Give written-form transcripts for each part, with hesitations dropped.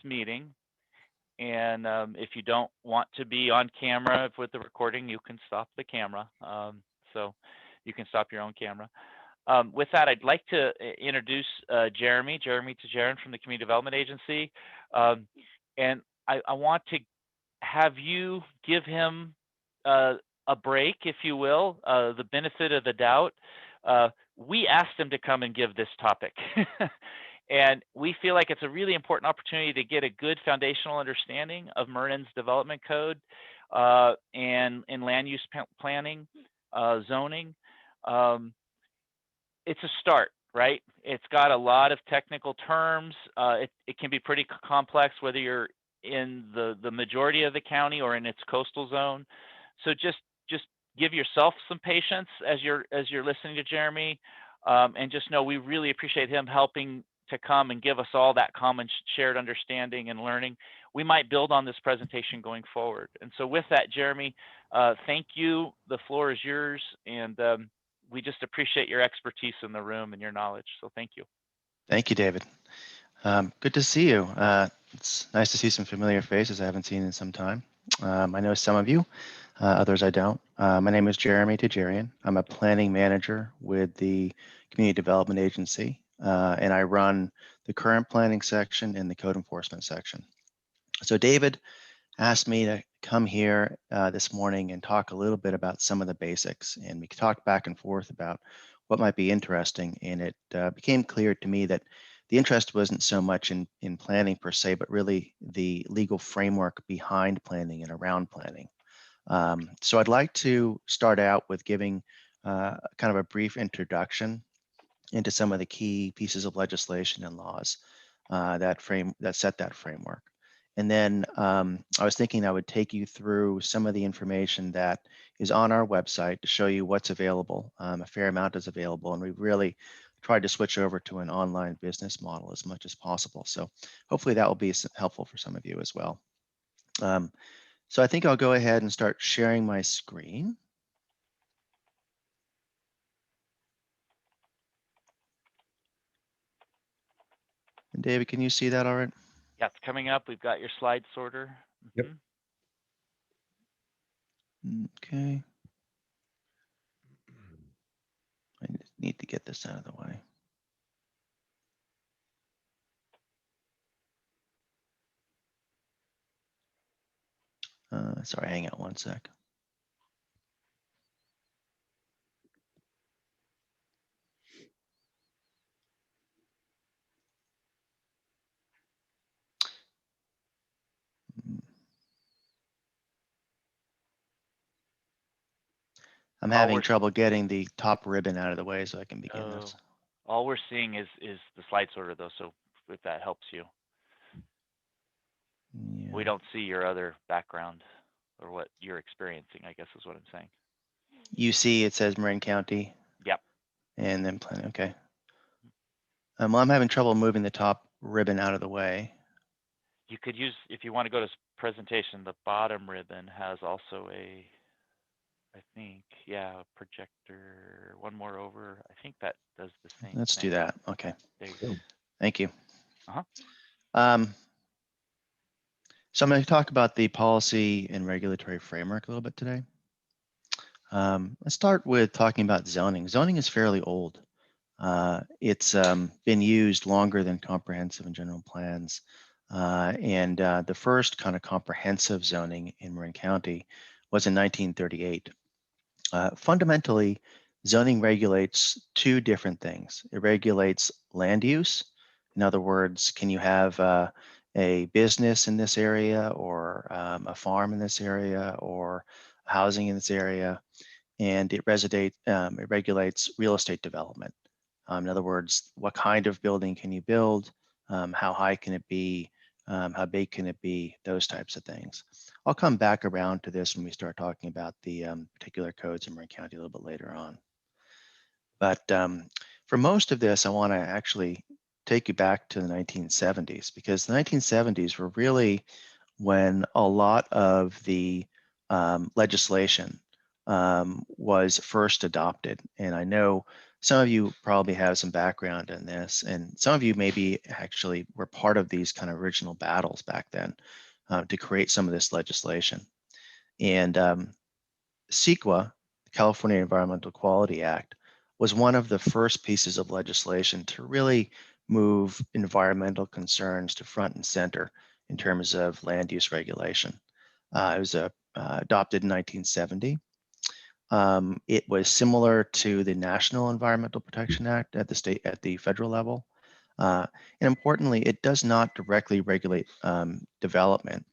meeting. And if you don't want to be on camera with the recording, you can stop the camera. So you can stop your own camera. With that, I'd like to introduce Jeremy Tagerian from the Community Development Agency. And I want to have you give him a break, if you will, the benefit of the doubt. We asked him to come and give this topic. And we feel like it's a really important opportunity to get a good foundational understanding of Marin's development code and land use planning, zoning. It's a start, right? It's got a lot of technical terms. It can be pretty complex whether you're in the majority of the county or in its coastal zone. So just give yourself some patience as you're listening to Jeremy, and just know we really appreciate him helping to come and give us all that common shared understanding and learning. We might build on this presentation going forward. And so with that, Jeremy, thank you. The floor is yours. And we just appreciate your expertise in the room and your knowledge. So thank you. Thank you, David. Good to see you. It's nice to see some familiar faces I haven't seen in some time. I know some of you, others I don't. My name is Jeremy Tagerian. I'm a planning manager with the Community Development Agency, and I run the current planning section and the code enforcement section. So David asked me to come here this morning and talk a little bit about some of the basics, and we talked back and forth about what might be interesting, and it became clear to me that the interest wasn't so much in planning per se, but really the legal framework behind planning and around planning. So I'd like to start out with giving kind of a brief introduction into some of the key pieces of legislation and laws that set that framework. And then I was thinking I would take you through some of the information that is on our website to show you what's available. A fair amount is available, and we've really tried to switch over to an online business model as much as possible. So hopefully that will be helpful for some of you as well. So I think I'll go ahead and start sharing my screen. And David, can you see that all right? Yeah, it's coming up. We've got your slide sorter. Yep. Okay. I need to get this out of the way. Sorry, hang out one sec. I'm having trouble getting the top ribbon out of the way so I can begin this. All we're seeing is the slide sorter though, so if that helps you. Yeah. We don't see your other background or what you're experiencing, I guess is what I'm saying. You see it says Marin County? Yep. And then plan, okay. Well, I'm having trouble moving the top ribbon out of the way. You could use, if you want to go to presentation, the bottom ribbon has also a, I think, yeah, a projector. One more over. I think that does the same. Let's do that. Okay. There you go. Thank you. Uh-huh. So I'm going to talk about the policy and regulatory framework a little bit today. Let's start with talking about zoning. Zoning is fairly old. It's been used longer than comprehensive and general plans. And the first kind of comprehensive zoning in Marin County was in 1938. Fundamentally, zoning regulates two different things. It regulates land use. In other words, can you have a business in this area, or a farm in this area, or housing in this area? And it regulates real estate development. In other words, what kind of building can you build? How high can it be? How big can it be? Those types of things. I'll come back around to this when we start talking about the particular codes in Marin County a little bit later on. But for most of this, I want to actually take you back to the 1970s, because the 1970s were really when a lot of the legislation was first adopted. And I know Some of you probably have some background in this, and some of you maybe actually were part of these kind of original battles back then to create some of this legislation. And CEQA, the California Environmental Quality Act, was one of the first pieces of legislation to really move environmental concerns to front and center in terms of land use regulation. It was adopted in 1970. It was similar to the National Environmental Protection Act at the federal level. And importantly, it does not directly regulate development,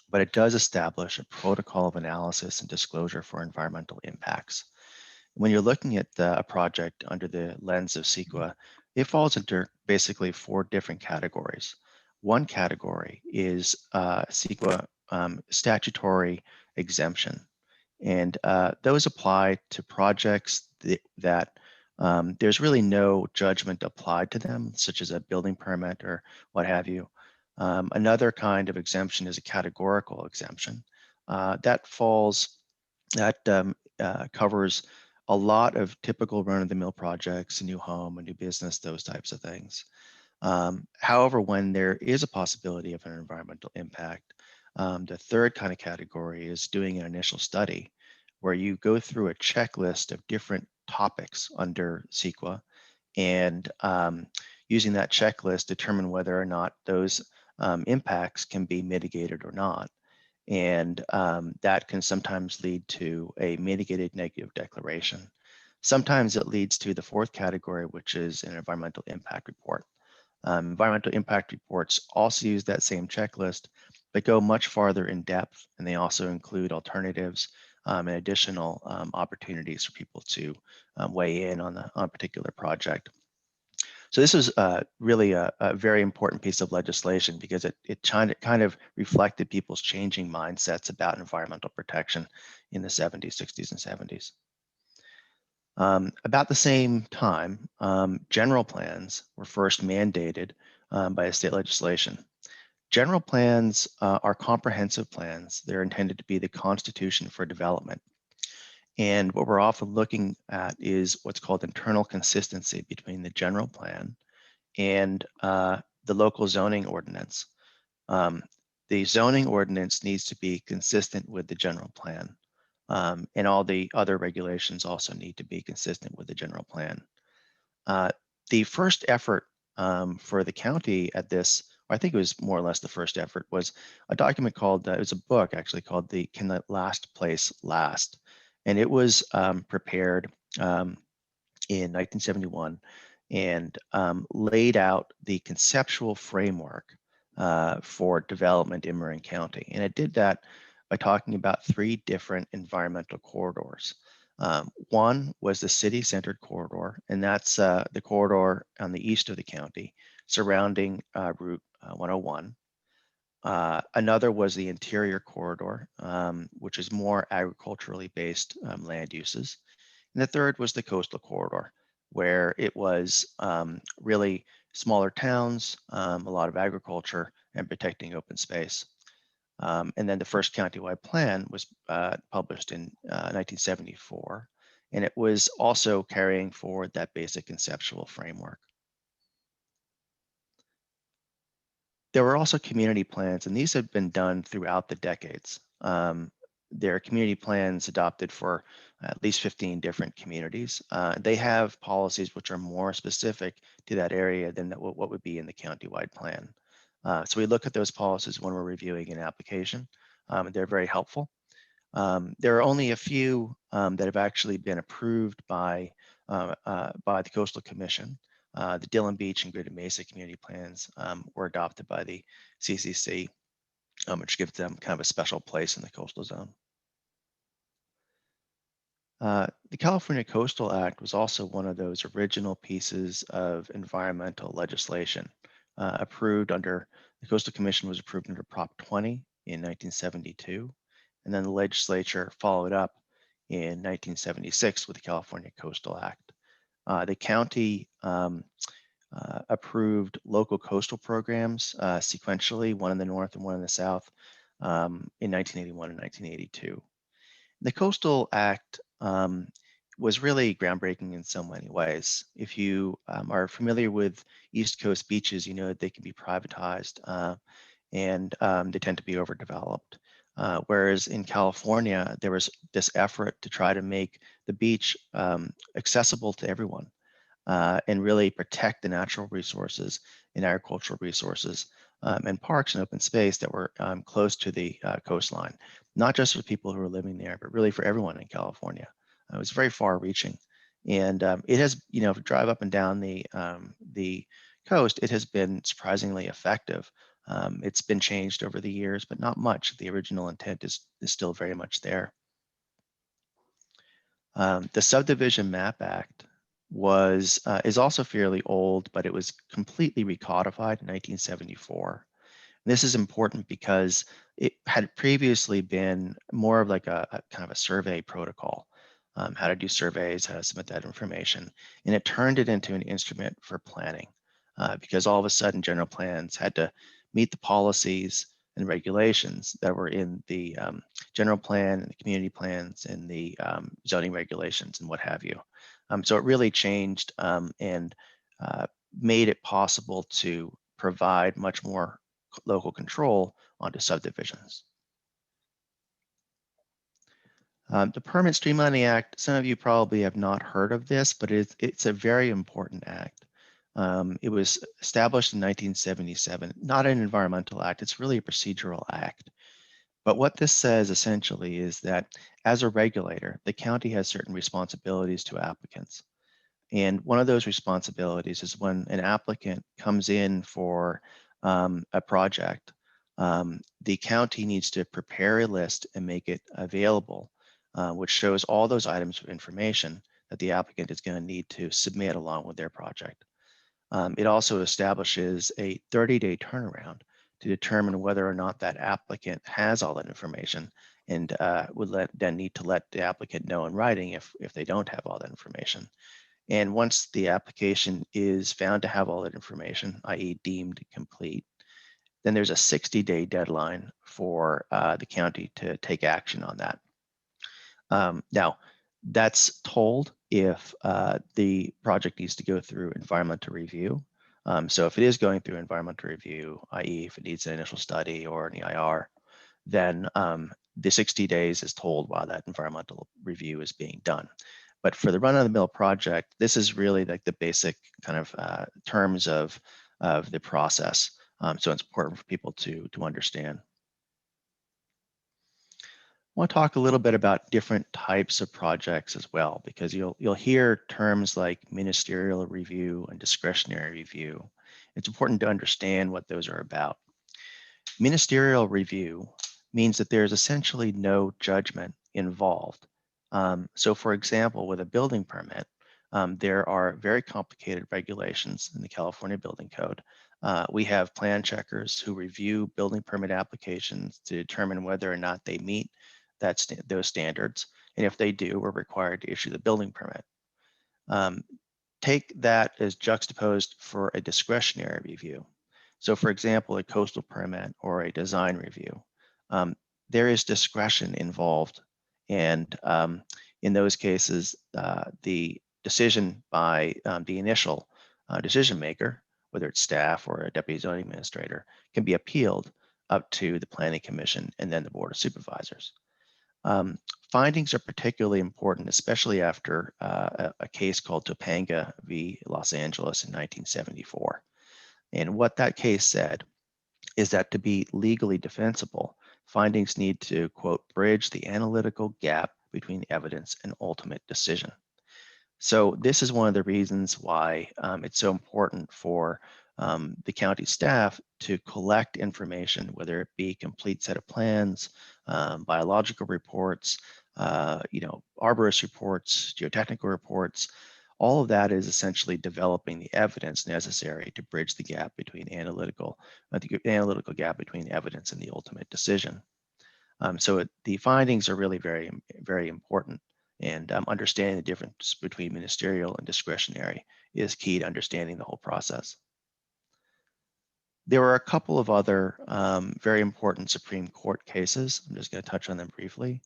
but it does establish a protocol of analysis and disclosure for environmental impacts. When you're looking at a project under the lens of CEQA, it falls into basically 4 different categories. One category is CEQA statutory exemption. And those apply to projects that there's really no judgment applied to them, such as a building permit or what have you. Another kind of exemption is a categorical exemption. That covers a lot of typical run-of-the-mill projects, a new home, a new business, those types of things. However, when there is a possibility of an environmental impact, the third kind of category is doing an initial study where you go through a checklist of different topics under CEQA and using that checklist determine whether or not those impacts can be mitigated or not. And that can sometimes lead to a mitigated negative declaration. Sometimes it leads to the fourth category, which is an environmental impact report. Environmental impact reports also use that same checklist, but go much farther in depth, and they also include alternatives and additional opportunities for people to weigh in on a particular project. So this is really a very important piece of legislation because it kind of reflected people's changing mindsets about environmental protection in the 70s, 60s, and 70s. About the same time, general plans were first mandated by a state legislation. General plans are comprehensive plans. They're intended to be the constitution for development. And what we're often looking at is what's called internal consistency between the general plan and the local zoning ordinance. The zoning ordinance needs to be consistent with the general plan. And all the other regulations also need to be consistent with the general plan. The first effort for the county at this, or I think it was more or less the first effort, was a document called, it was a book actually called the Can the Last Place Last? And it was prepared in 1971 and laid out the conceptual framework for development in Marin County. And it did that by talking about 3 different environmental corridors. One was the city-centered corridor, and that's the corridor on the east of the county surrounding Route 101. Another was the interior corridor, which is more agriculturally based land uses. And the third was the coastal corridor, where it was really smaller towns, a lot of agriculture, and protecting open space. And then the first countywide plan was published in 1974, and it was also carrying forward that basic conceptual framework. There were also community plans, and these have been done throughout the decades. There are community plans adopted for at least 15 different communities. They have policies which are more specific to that area than what would be in the countywide plan. So we look at those policies when we're reviewing an application. They're very helpful. There are only a few that have actually been approved by the Coastal Commission. The Dillon Beach and Greater Mesa community plans were adopted by the CCC, which gives them kind of a special place in the coastal zone. The California Coastal Act was also one of those original pieces of environmental legislation approved under, the Coastal Commission was approved under Prop 20 in 1972, and then the legislature followed up in 1976 with the California Coastal Act. The county approved local coastal programs sequentially, one in the north and one in the south, in 1981 and 1982. The Coastal Act was really groundbreaking in so many ways. If you are familiar with East Coast beaches, you know that they can be privatized and they tend to be overdeveloped. Whereas in California, there was this effort to try to make the beach accessible to everyone and really protect the natural resources and agricultural resources and parks and open space that were close to the coastline, not just for people who are living there, but really for everyone in California. It was very far-reaching, and it has, you know, if you drive up and down the coast, it has been surprisingly effective. It's been changed over the years, but not much. The original intent is still very much there. The Subdivision Map Act is also fairly old, but it was completely recodified in 1974. And this is important because it had previously been more of like a kind of a survey protocol, how to do surveys, how to submit that information, and it turned it into an instrument for planning because all of a sudden general plans had to meet the policies and regulations that were in the general plan and the community plans and the zoning regulations and what have you. So it really changed and made it possible to provide much more local control onto subdivisions. The Permanent Streamlining Act, some of you probably have not heard of this, but it's a very important act. It was established in 1977, not an environmental act, it's really a procedural act. But what this says essentially is that as a regulator, the county has certain responsibilities to applicants. And one of those responsibilities is when an applicant comes in for a project, the county needs to prepare a list and make it available, which shows all those items of information that the applicant is going to need to submit along with their project. It also establishes a 30-day turnaround to determine whether or not that applicant has all that information and would then need to let the applicant know in writing if they don't have all that information. And once the application is found to have all that information, i.e. deemed complete, then there's a 60-day deadline for the county to take action on that. Now, that's told if the project needs to go through environmental review. So if it is going through environmental review, i.e. if it needs an initial study or an EIR, then the 60 days is told while that environmental review is being done. But for the run-of-the-mill project, this is really like the basic kind of terms of the process. So it's important for people to understand. I want to talk a little bit about different types of projects as well, because you'll hear terms like ministerial review and discretionary review. It's important to understand what those are about. Ministerial review means that there's essentially no judgment involved. So for example, with a building permit, there are very complicated regulations in the California Building Code. We have plan checkers who review building permit applications to determine whether or not they meet those standards. And if they do, we're required to issue the building permit. Take that as juxtaposed for a discretionary review. So for example, a coastal permit or a design review, there is discretion involved. And in those cases, the decision by the initial decision maker, whether it's staff or a deputy zoning administrator, can be appealed up to the Planning Commission and then the Board of Supervisors. Findings are particularly important, especially after a case called Topanga v. Los Angeles in 1974. And what that case said is that to be legally defensible, findings need to, quote, bridge the analytical gap between evidence and ultimate decision. So this is one of the reasons why it's so important for the county staff to collect information, whether it be complete set of plans, biological reports, arborist reports, geotechnical reports. All of that is essentially developing the evidence necessary to bridge the gap between the analytical gap between evidence and the ultimate decision. So the findings are really very, very important, and understanding the difference between ministerial and discretionary is key to understanding the whole process. There were a couple of other very important Supreme Court cases. I'm just going to touch on them briefly.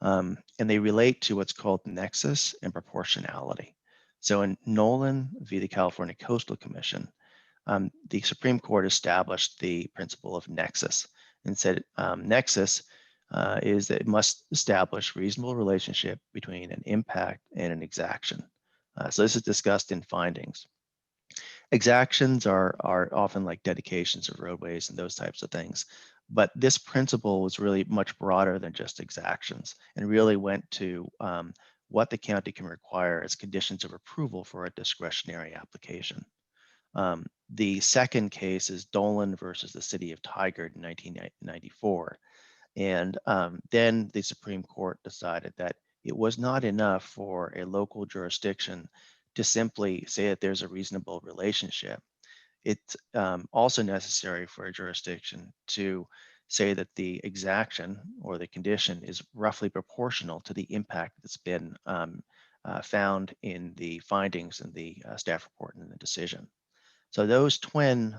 And they relate to what's called Nexus and Proportionality. So in Nolan v. the California Coastal Commission, the Supreme Court established the principle of nexus and said nexus is that it must establish reasonable relationship between an impact and an exaction. So this is discussed in findings. Exactions are often like dedications of roadways and those types of things. But this principle was really much broader than just exactions and really went to what the county can require as conditions of approval for a discretionary application. The second case is Dolan versus the City of Tigard in 1994. And then the Supreme Court decided that it was not enough for a local jurisdiction to simply say that there's a reasonable relationship. It's also necessary for a jurisdiction to say that the exaction or the condition is roughly proportional to the impact that's been found in the findings in the staff report and the decision. So those twin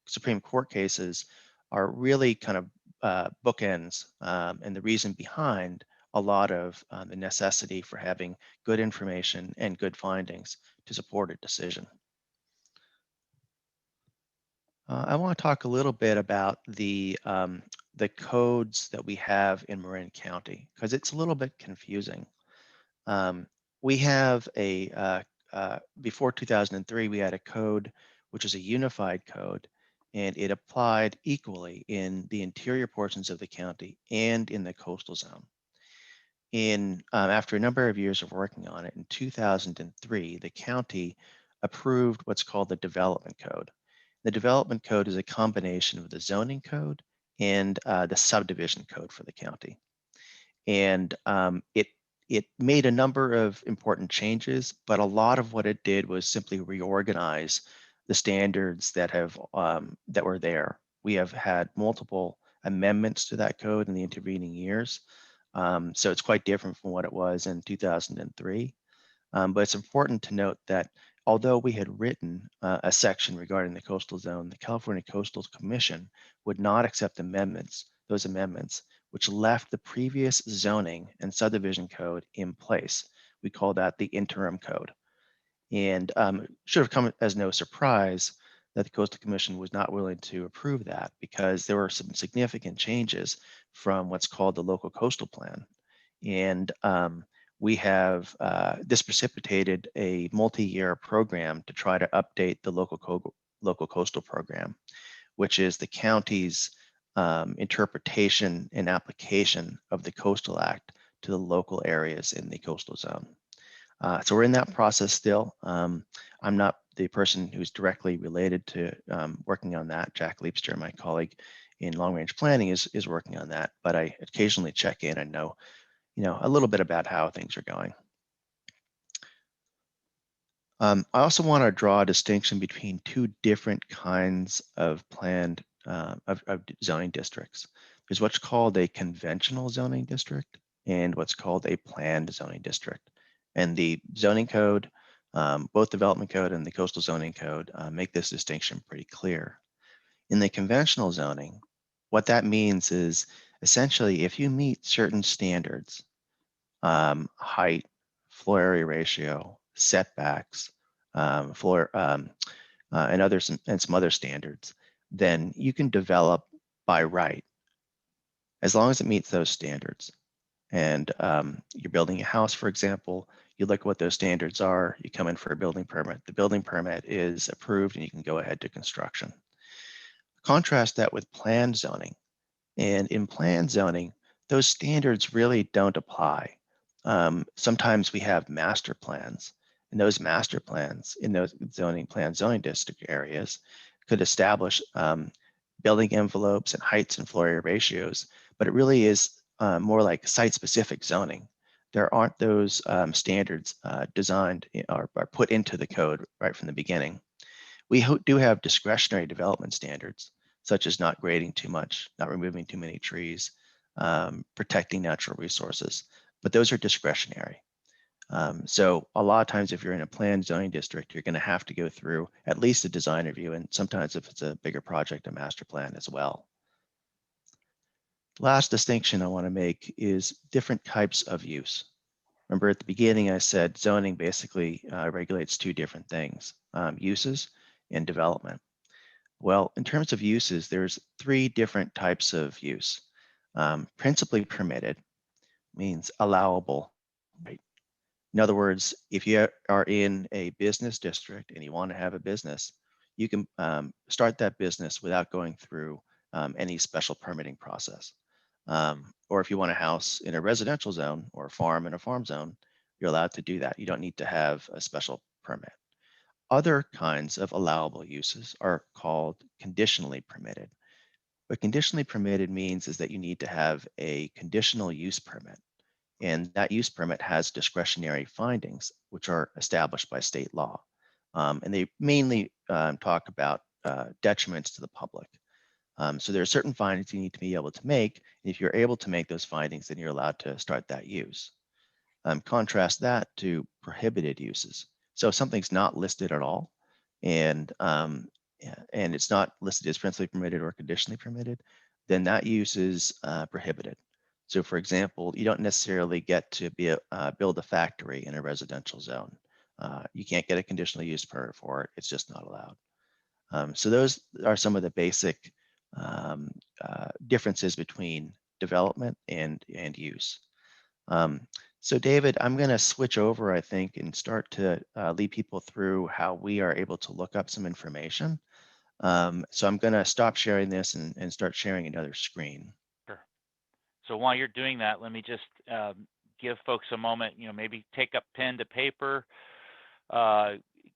Supreme Court cases are really kind of bookends and the reason behind a lot of the necessity for having good information and good findings to support a decision. I want to talk a little bit about the codes that we have in Marin County because it's a little bit confusing. We have a before 2003, we had a code which is a unified code, and it applied equally in the interior portions of the county and in the coastal zone. After a number of years of working on it, in 2003, the county approved what's called the Development Code. The Development Code is a combination of the zoning code and the subdivision code for the county. And it made a number of important changes, but a lot of what it did was simply reorganize the standards that were there. We have had multiple amendments to that code in the intervening years. So it's quite different from what it was in 2003. But it's important to note that although we had written a section regarding the coastal zone, the California Coastal Commission would not accept those amendments, which left the previous zoning and subdivision code in place. We call that the interim code. And it should have come as no surprise that the Coastal Commission was not willing to approve that because there were some significant changes from what's called the local coastal plan. And we have this precipitated a multi-year program to try to update the local coastal program, which is the county's interpretation and application of the Coastal Act to the local areas in the coastal zone. So we're in that process still. I'm not the person who's directly related to working on that. Jack Leapster, my colleague in long-range planning, is working on that, but I occasionally check in and know a little bit about how things are going. I also want to draw a distinction between two different kinds of planned of zoning districts. There's what's called a conventional zoning district and what's called a planned zoning district. And the zoning code, both development code and the coastal zoning code make this distinction pretty clear. In the conventional zoning, what that means is essentially if you meet certain standards, height, floor area ratio, setbacks, and some other standards, then you can develop by right, as long as it meets those standards. And you're building a house, for example, you look at what those standards are, you come in for a building permit. The building permit is approved and you can go ahead to construction. Contrast that with planned zoning. And in planned zoning, those standards really don't apply. Sometimes we have master plans, and those master plans in those zoning district areas could establish building envelopes and heights and floor area ratios, but it really is more like site-specific zoning. There aren't those standards designed or put into the code right from the beginning. We do have discretionary development standards, such as not grading too much, not removing too many trees, protecting natural resources, but those are discretionary. So a lot of times if you're in a planned zoning district, you're going to have to go through at least a design review, and sometimes if it's a bigger project, a master plan as well. Last distinction I want to make is different types of use. Remember at the beginning, I said zoning basically regulates two different things, uses and development. Well, in terms of uses, there's three different types of use. Principally permitted means allowable, right? In other words, if you are in a business district and you want to have a business, you can start that business without going through any special permitting process. Or if you want a house in a residential zone or a farm in a farm zone, you're allowed to do that. You don't need to have a special permit. Other kinds of allowable uses are called conditionally permitted. What conditionally permitted means is that you need to have a conditional use permit. And that use permit has discretionary findings, which are established by state law. And they mainly talk about detriments to the public. So there are certain findings you need to be able to make. And if you're able to make those findings, then you're allowed to start that use. Contrast that to prohibited uses. So if something's not listed at all, and it's not listed as principally permitted or conditionally permitted, then that use is prohibited. So for example, you don't necessarily get to build a factory in a residential zone. You can't get a conditional use permit for it. It's just not allowed. So those are some of the basic differences between development and use. So David, I'm going to switch over, I think, and start to lead people through how we are able to look up some information. So I'm going to stop sharing this and start sharing another screen. Sure. So while you're doing that, let me just give folks a moment, maybe take up pen to paper,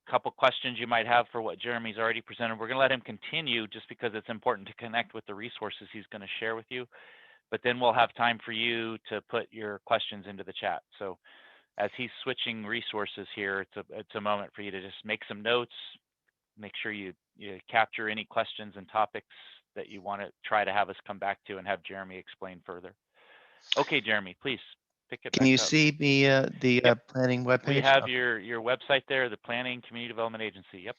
couple questions you might have for what Jeremy's already presented. We're going to let him continue just because it's important to connect with the resources he's going to share with you. But then we'll have time for you to put your questions into the chat. So as he's switching resources here, it's a moment for you to just make some notes, make sure you capture any questions and topics that you want to try to have us come back to and have Jeremy explain further. Okay, Jeremy, please pick it back up. Can you see the planning webpage? We have your website there, the Planning Community Development Agency. Yep.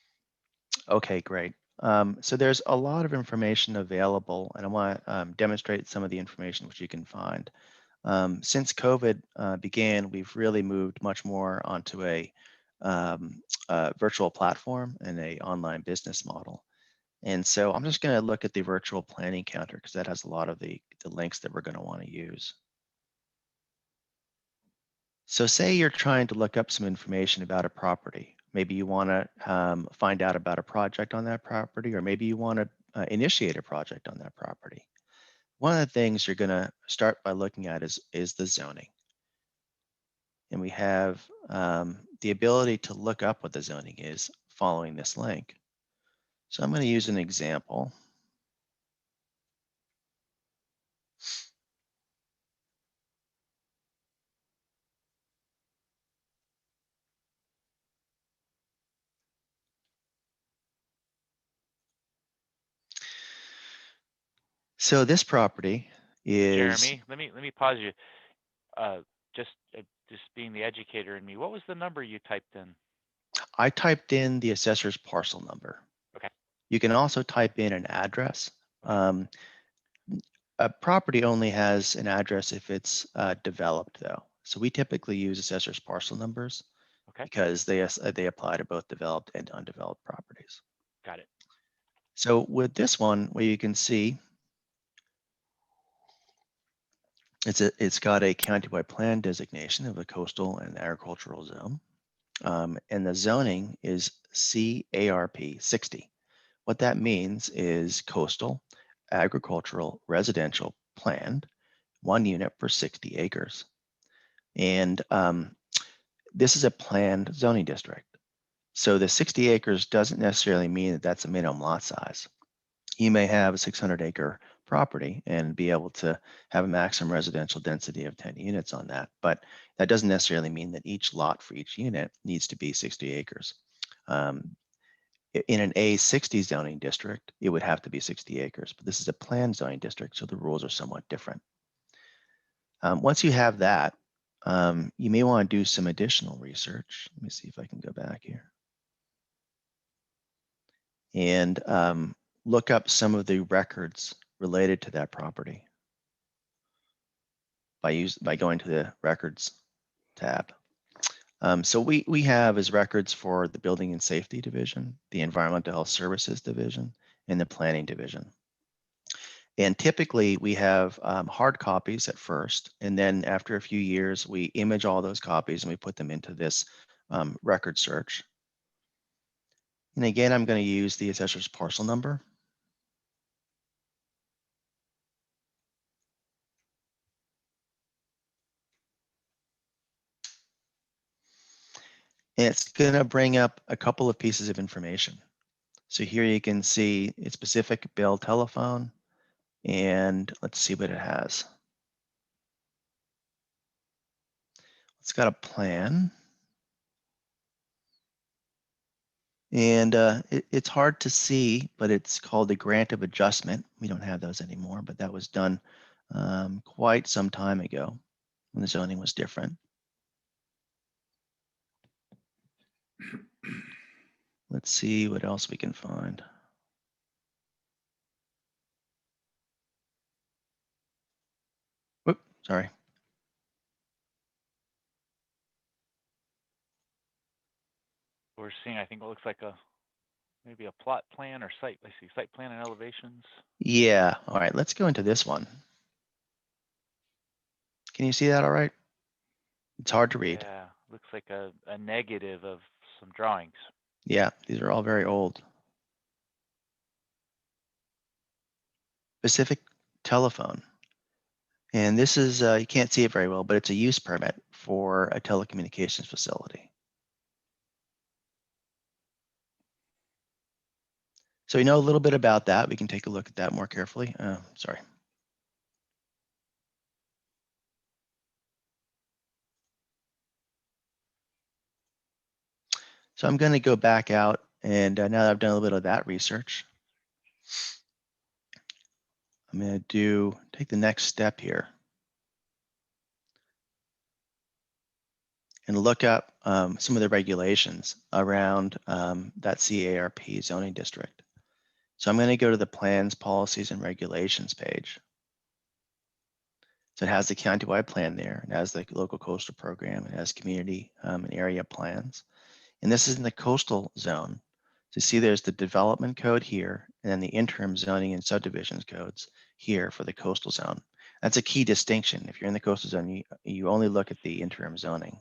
Okay, great. So there's a lot of information available, and I want to demonstrate some of the information which you can find. Since COVID began, we've really moved much more onto a virtual platform and a online business model. And so I'm just going to look at the virtual planning counter because that has a lot of the links that we're going to want to use. So say you're trying to look up some information about a property. Maybe you want to find out about a project on that property, or maybe you want to initiate a project on that property. One of the things you're going to start by looking at is the zoning. And we have the ability to look up what the zoning is following this link. So I'm going to use an example. So this property is. Jeremy, let me pause you. Just being the educator in me, what was the number you typed in? I typed in the assessor's parcel number. Okay. You can also type in an address. Okay. A property only has an address if it's developed, though. So we typically use assessor's parcel numbers because they apply to both developed and undeveloped properties. Got it. So with this one, where you can see it's got a countywide plan designation of a coastal and agricultural zone, and the zoning is CARP 60. What that means is coastal, agricultural, residential, planned, 1 unit per 60 acres. And this is a planned zoning district. So the 60 acres doesn't necessarily mean that that's a minimum lot size. You may have a 600-acre property and be able to have a maximum residential density of 10 units on that, but that doesn't necessarily mean that each lot for each unit needs to be 60 acres. In an A60 zoning district, it would have to be 60 acres, but this is a planned zoning district, so the rules are somewhat different. Once you have that, you may want to do some additional research. Let me see if I can go back here. And look up some of the records related to that property. by going to the Records tab. So we have as records for the Building and Safety Division, the Environmental Health Services Division, and the Planning Division. And typically we have hard copies at first, and then after a few years, we image all those copies and we put them into this record search. And again, I'm going to use the assessor's parcel number. And it's going to bring up a couple of pieces of information. So here you can see its specific bill telephone, and let's see what it has. It's got a plan. And it's hard to see, but it's called a grant of adjustment. We don't have those anymore, but that was done quite some time ago when the zoning was different. Let's see what else we can find. Whoop, sorry. We're seeing, I think it looks like maybe a plot plan or site. I see site plan and elevations. Yeah, all right, let's go into this one. Can you see that all right? It's hard to read. Yeah, looks like a negative of some drawings. Yeah, these are all very old. Pacific Telephone. And this is, you can't see it very well, but it's a use permit for a telecommunications facility. So we know a little bit about that. We can take a look at that more carefully. Sorry. So I'm going to go back out, and now that I've done a little bit of that research, I'm going to take the next step here and look up some of the regulations around that CARP zoning district. So I'm going to go to the Plans, Policies, and Regulations page. So it has the countywide plan there. It has the local coastal program. It has community and area plans. And this is in the coastal zone. So see there's the development code here, and then the interim zoning and subdivisions codes here for the coastal zone. That's a key distinction. If you're in the coastal zone, you only look at the interim zoning.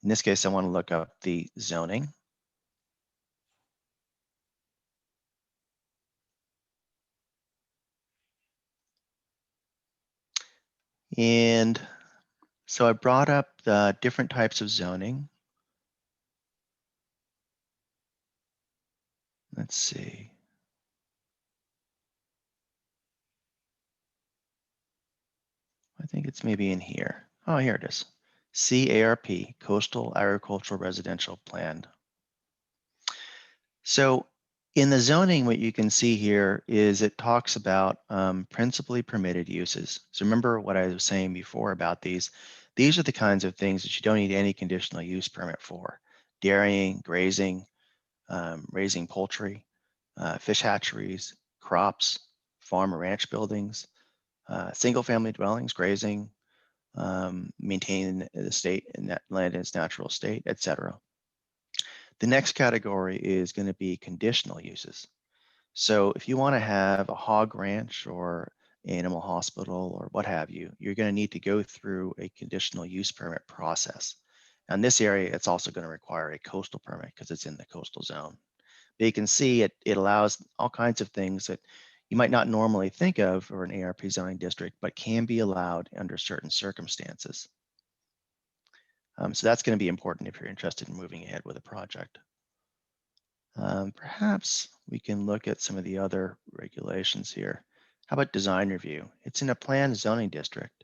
In this case, I want to look up the zoning. And so I brought up the different types of zoning. Let's see. I think it's maybe in here. Oh, here it is. CARP, Coastal Agricultural Residential Plan. So in the zoning, what you can see here is it talks about principally permitted uses. So remember what I was saying before about these. These are the kinds of things that you don't need any conditional use permit for. Dairying, grazing, raising poultry, fish hatcheries, crops, farm or ranch buildings, single family dwellings, grazing, maintaining the state and that land in its natural state, etc. The next category is going to be conditional uses. So if you want to have a hog ranch or animal hospital or what have you, you're going to need to go through a conditional use permit process. Now in this area, it's also going to require a coastal permit because it's in the coastal zone. But you can see it allows all kinds of things that you might not normally think of for an ARP zoning district, but can be allowed under certain circumstances. So that's going to be important if you're interested in moving ahead with a project. Perhaps we can look at some of the other regulations here. How about design review? It's in a planned zoning district,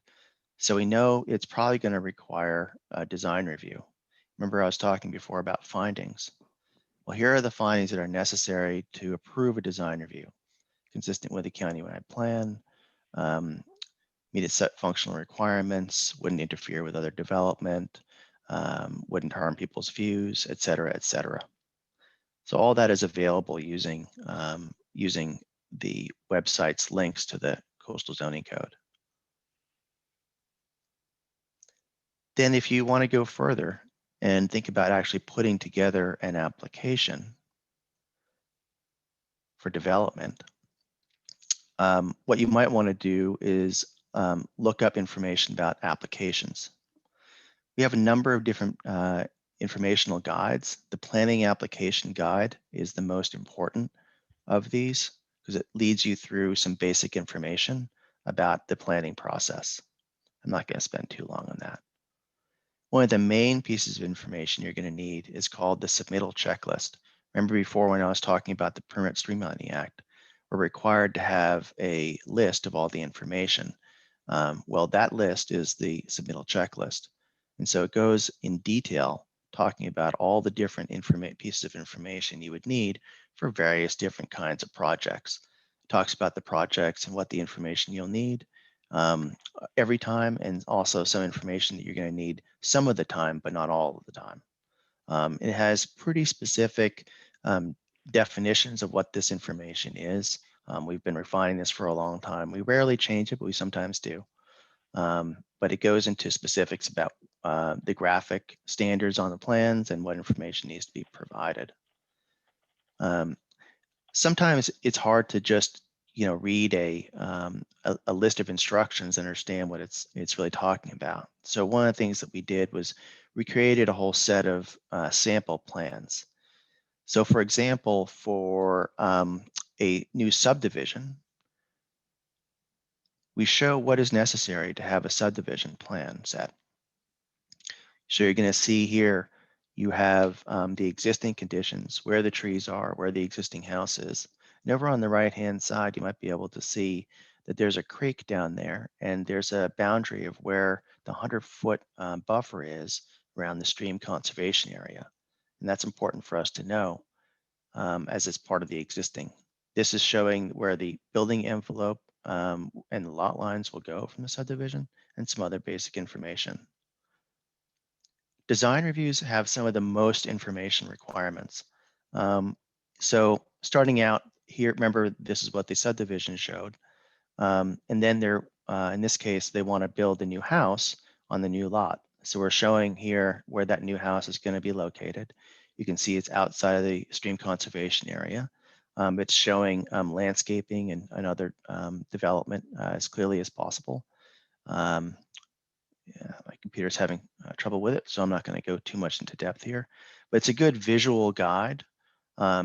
so we know it's probably going to require a design review. Remember I was talking before about findings. Well, here are the findings that are necessary to approve a design review, consistent with the countywide plan, meet its set functional requirements, wouldn't interfere with other development, wouldn't harm people's views, et cetera, et cetera. So all that is available using the website's links to the coastal zoning code. Then if you want to go further and think about actually putting together an application for development, what you might want to do is look up information about applications. We have a number of different informational guides. The planning application guide is the most important of these because it leads you through some basic information about the planning process. I'm not going to spend too long on that. One of the main pieces of information you're going to need is called the Submittal Checklist. Remember before when I was talking about the Permanent Streamlining Act, we're required to have a list of all the information. Well, that list is the Submittal Checklist. And so it goes in detail talking about all the different pieces of information you would need for various different kinds of projects. It talks about the projects and what the information you'll need every time, and also some information that you're going to need some of the time, but not all of the time. It has pretty specific definitions of what this information is. We've been refining this for a long time. We rarely change it, but we sometimes do. But it goes into specifics about the graphic standards on the plans and what information needs to be provided. Sometimes it's hard to just read a list of instructions and understand what it's really talking about. So one of the things that we did was we created a whole set of sample plans. So for example, for a new subdivision, we show what is necessary to have a subdivision plan set. So you're going to see here, you have the existing conditions, where the trees are, where the existing house is. And over on the right-hand side, you might be able to see that there's a creek down there, and there's a boundary of where the 100-foot buffer is around the stream conservation area. And that's important for us to know as it's part of the existing. This is showing where the building envelope and the lot lines will go from the subdivision and some other basic information. Design reviews have some of the most information requirements. So starting out here, remember this is what the subdivision showed. And then they're, in this case, they want to build a new house on the new lot. So we're showing here where that new house is going to be located. You can see it's outside of the stream conservation area. It's showing landscaping and other development as clearly as possible. Yeah, my computer's having trouble with it, so I'm not going to go too much into depth here, but it's a good visual guide.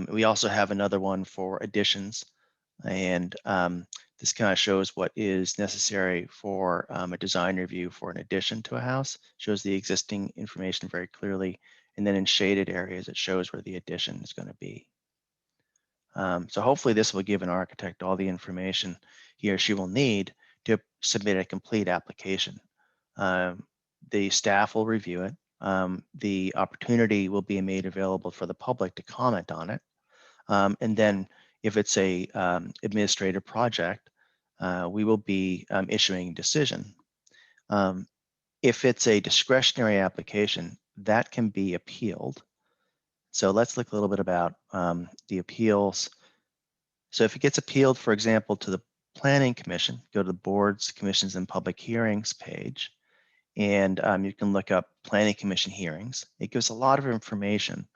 We also have another one for additions, and this kind of shows what is necessary for a design review for an addition to a house, shows the existing information very clearly, and then in shaded areas, it shows where the addition is going to be. So hopefully this will give an architect all the information he or she will need to submit a complete application. The staff will review it. The opportunity will be made available for the public to comment on it. And then if it's a administrative project, we will be issuing a decision. If it's a discretionary application, that can be appealed. So let's look a little bit about the appeals. So if it gets appealed, for example, to the Planning Commission, go to the Boards, Commissions, and Public Hearings page, and you can look up Planning Commission hearings. It gives a lot of information,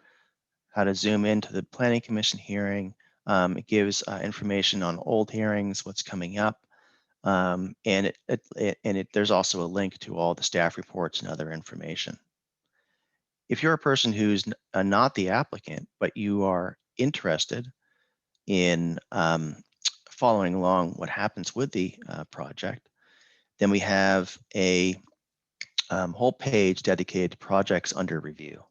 how to zoom into the Planning Commission hearing. It gives information on old hearings, what's coming up, and there's also a link to all the staff reports and other information. If you're a person who's not the applicant, but you are interested in following along what happens with the project, then we have a whole page dedicated to projects under review.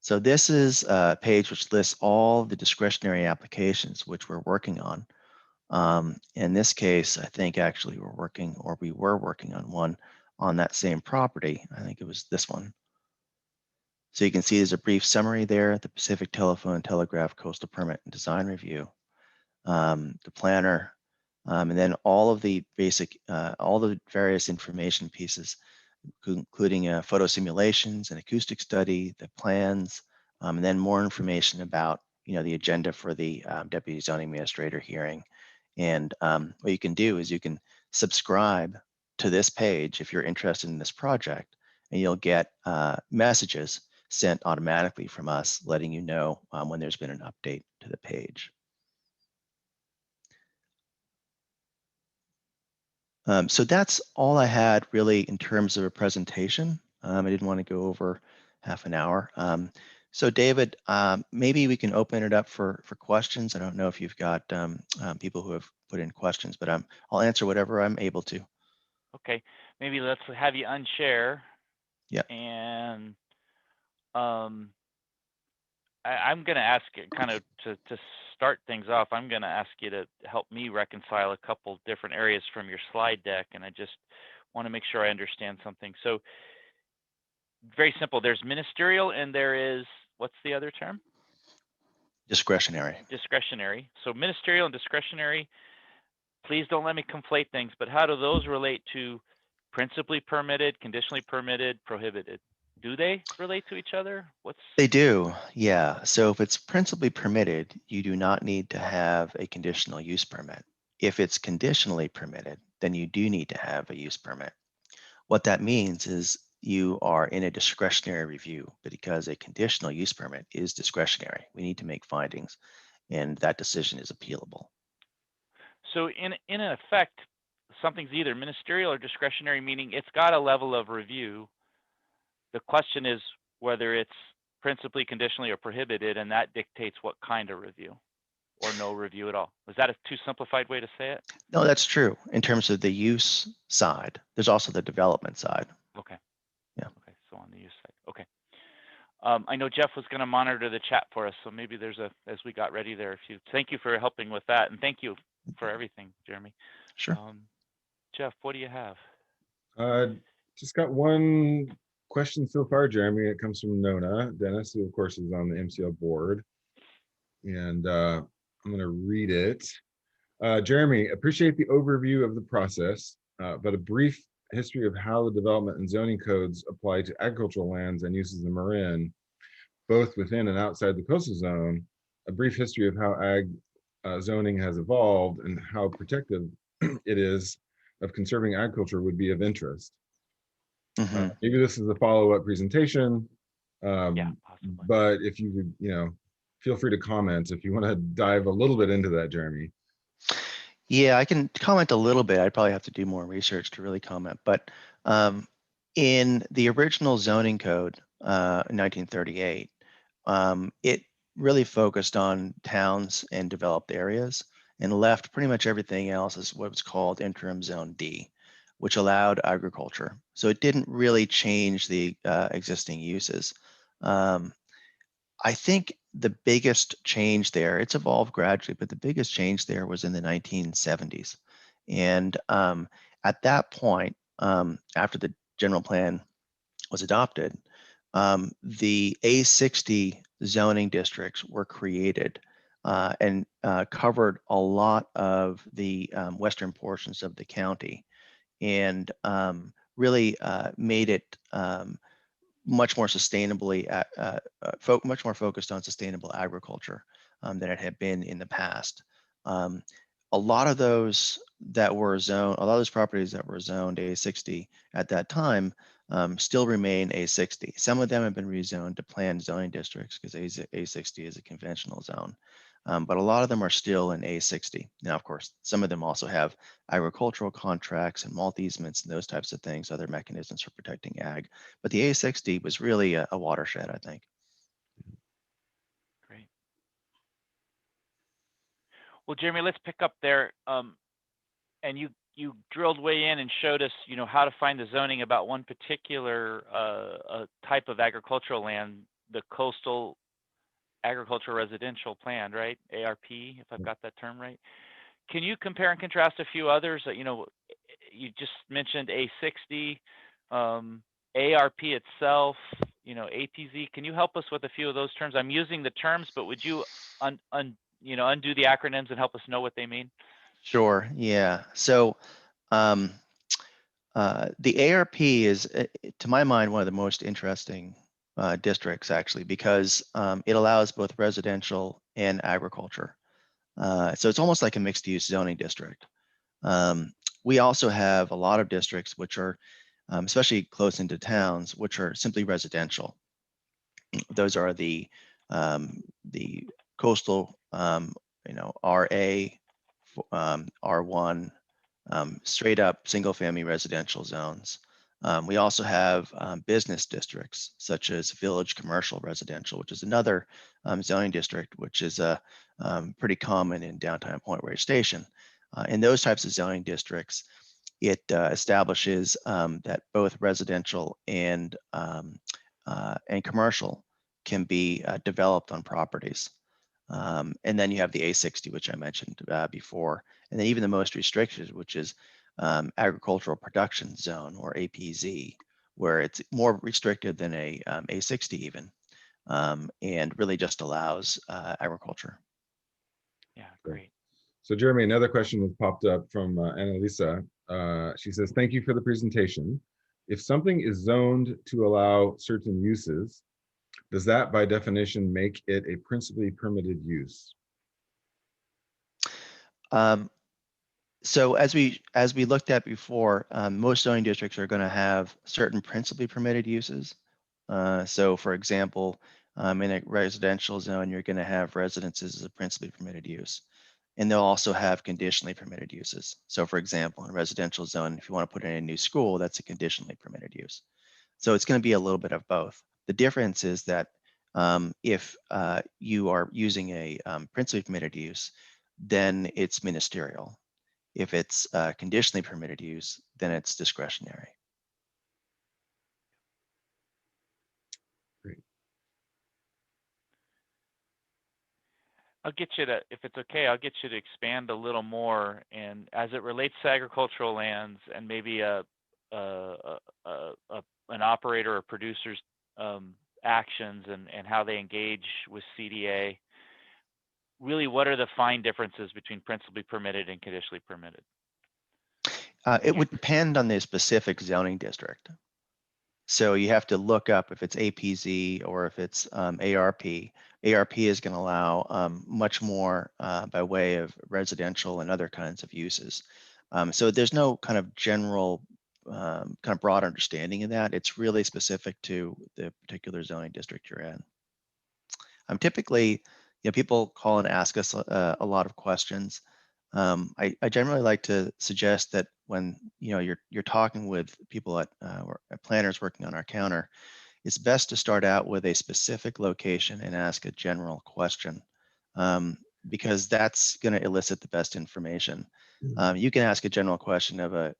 So this is a page which lists all the discretionary applications which we're working on. In this case, I think actually we were working on one on that same property. I think it was this one. So you can see there's a brief summary there, the Pacific Telephone and Telegraph Coastal Permit and Design Review, the planner, and then all of the basic, all the various information pieces, including photo simulations and acoustic study, the plans, and then more information about the agenda for the Deputy Zoning Administrator hearing. And what you can do is you can subscribe to this page if you're interested in this project, and you'll get messages sent automatically from us letting you know when there's been an update to the page. So that's all I had really in terms of a presentation. I didn't want to go over half an hour. So David, maybe we can open it up for questions. I don't know if you've got people who have put in questions, but I'll answer whatever I'm able to. Okay, maybe let's have you unshare. Yeah. And I'm going to ask you kind of to start things off, I'm going to ask you to help me reconcile a couple different areas from your slide deck. And I just want to make sure I understand something. So very simple, there's ministerial and there is, what's the other term? Discretionary. Discretionary. So ministerial and discretionary, please don't let me conflate things, but how do those relate to principally permitted, conditionally permitted, prohibited? Do they relate to each other? They do, yeah. So if it's principally permitted, you do not need to have a conditional use permit. If it's conditionally permitted, then you do need to have a use permit. What that means is you are in a discretionary review, but because a conditional use permit is discretionary, we need to make findings, and that decision is appealable. So in effect, something's either ministerial or discretionary, meaning it's got a level of review. The question is whether it's principally, conditionally, or prohibited, and that dictates what kind of review, or no review at all. Is that a too simplified way to say it? No, that's true. In terms of the use side, there's also the development side. Okay. Yeah. Okay, so on the use side, okay. I know Jeff was going to monitor the chat for us, so maybe there's as we got ready there, thank you for helping with that, and thank you for everything, Jeremy. Sure. Jeff, what do you have? Just got one question so far, Jeremy. It comes from Nona Dennis, who of course is on the MCL board, and I'm going to read it. Jeremy, appreciate the overview of the process, but a brief history of how the development and zoning codes apply to agricultural lands and uses in Marin, both within and outside the coastal zone. A brief history of how ag zoning has evolved and how protective it is of conserving agriculture would be of interest. Mm-hmm. Maybe this is a follow-up presentation, Yeah, possibly. but if you could, feel free to comment if you want to dive a little bit into that, Jeremy. Yeah, I can comment a little bit. I'd probably have to do more research to really comment. But in the original zoning code in 1938, it really focused on towns and developed areas and left pretty much everything else as what was called interim zone D, which allowed agriculture. So it didn't really change the existing uses. I think the biggest change there, it's evolved gradually, but the biggest change there was in the 1970s. And at that point, after the general plan was adopted, the A60 zoning districts were created and covered a lot of the western portions of the county, and really made it much more sustainably, much more focused on sustainable agriculture than it had been in the past. A lot of those that were zoned, a lot of those properties that were zoned A60 at that time still remain A60. Some of them have been rezoned to planned zoning districts because A60 is a conventional zone. But a lot of them are still in A60. Now, of course, some of them also have agricultural contracts and multi-easements and those types of things, other mechanisms for protecting ag. But the A60 was really a watershed, I think. Great. Well, Jeremy, let's pick up there. And you drilled way in and showed us, how to find the zoning about one particular type of agricultural land, the coastal agricultural residential plan, right? ARP, if I've got that term right. Can you compare and contrast a few others that, you just mentioned A60, ARP itself, APZ. Can you help us with a few of those terms? I'm using the terms, but would you undo the acronyms and help us know what they mean? Sure, yeah. So the ARP is, to my mind, one of the most interesting districts, actually, because it allows both residential and agriculture. So it's almost like a mixed use zoning district. We also have a lot of districts which are especially close into towns, which are simply residential. Those are the coastal, RA, R1, straight up single family residential zones. We also have business districts such as Village Commercial Residential, which is another zoning district, which is pretty common in downtown Point Reyes Station. In those types of zoning districts, it establishes that both residential and commercial can be developed on properties. And then you have the A60, which I mentioned before, and then even the most restricted, which is agricultural production zone, or APZ, where it's more restricted than a A60 even, and really just allows agriculture. Yeah, great. So Jeremy, another question was popped up from Annalisa. She says, thank you for the presentation. If something is zoned to allow certain uses, does that by definition make it a principally permitted use? So as we looked at before, most zoning districts are going to have certain principally permitted uses. So for example, in a residential zone, you're going to have residences as a principally permitted use. And they'll also have conditionally permitted uses. So for example, in a residential zone, if you want to put in a new school, that's a conditionally permitted use. So it's going to be a little bit of both. The difference is that if you are using a principally permitted use, then it's ministerial. If it's conditionally permitted use, then it's discretionary. Great. I'll get you to, if it's okay, I'll get you to expand a little more, and as it relates to agricultural lands and maybe an operator or producer's actions and how they engage with CDA. Really, what are the fine differences between principally permitted and conditionally permitted? It would depend on the specific zoning district. So you have to look up if it's APZ or if it's ARP. ARP is going to allow much more by way of residential and other kinds of uses. So there's no kind of general kind of broad understanding of that. It's really specific to the particular zoning district you're in. Typically, people call and ask us a lot of questions. I generally like to suggest that when you're talking with people at planners working on our counter, it's best to start out with a specific location and ask a general question, because that's going to elicit the best information. You can ask a general question of a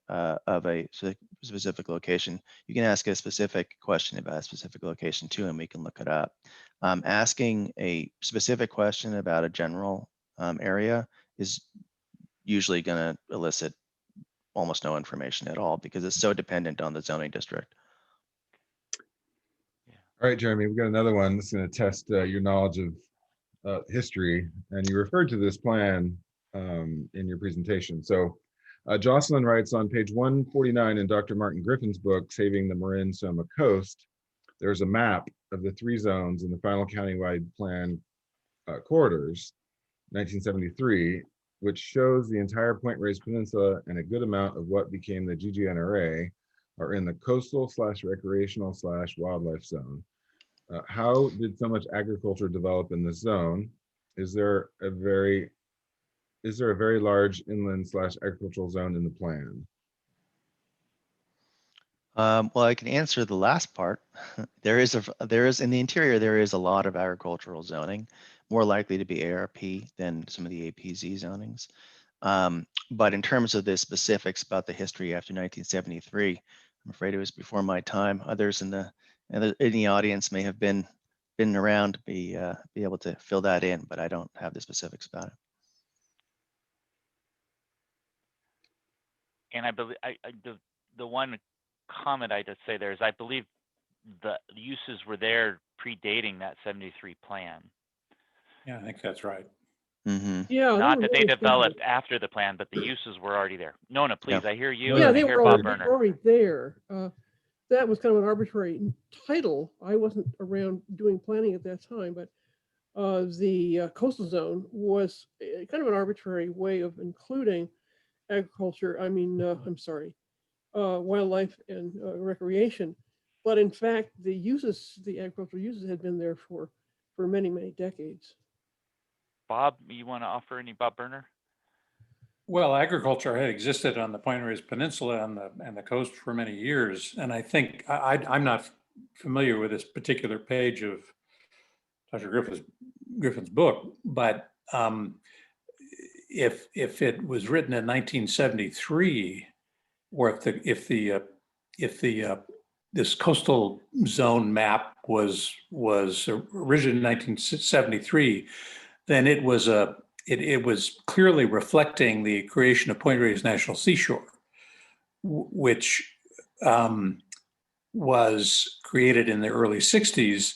specific location. You can ask a specific question about a specific location too, and we can look it up. Asking a specific question about a general area is usually going to elicit almost no information at all because it's so dependent on the zoning district. All right, Jeremy, we've got another one that's going to test your knowledge of history, and you referred to this plan in your presentation. So Jocelyn writes on page 149 in Dr. Martin Griffin's book, Saving the Marin Sonoma Coast, there's a map of the 3 zones in the final countywide plan corridors, 1973, which shows the entire Point Reyes Peninsula and a good amount of what became the GGNRA are in the coastal/recreational/wildlife zone. How did so much agriculture develop in this zone? Is there a very large inland/agricultural zone in the plan? Well, I can answer the last part. There is in the interior, there is a lot of agricultural zoning, more likely to be ARP than some of the APZ zonings. But in terms of the specifics about the history after 1973, I'm afraid it was before my time. Others in the audience may have been around to be able to fill that in, but I don't have the specifics about it. And I believe the one comment I just say there is I believe the uses were there predating that 73 plan. Yeah, I think that's right. Mm-hmm. Yeah. Not were that they really developed thinking- after the plan, but the uses were already there. Nona, please, I hear you. Yeah, and I they hear were Bob already, Berner. already there. That was kind of an arbitrary title. I wasn't around doing planning at that time, but the coastal zone was kind of an arbitrary way of including agriculture. I mean, I'm sorry, wildlife and recreation. But in fact, the uses, the agricultural uses had been there for many, many decades. Bob, you want to offer any, Bob Burner? Well, agriculture had existed on the Point Reyes Peninsula and the coast for many years. And I think I'm not familiar with this particular page of Dr. Griffin's book, but if it was written in 1973, or if this coastal zone map was originally in 1973, then it was clearly reflecting the creation of Point Reyes National Seashore, which was created in the early 60s,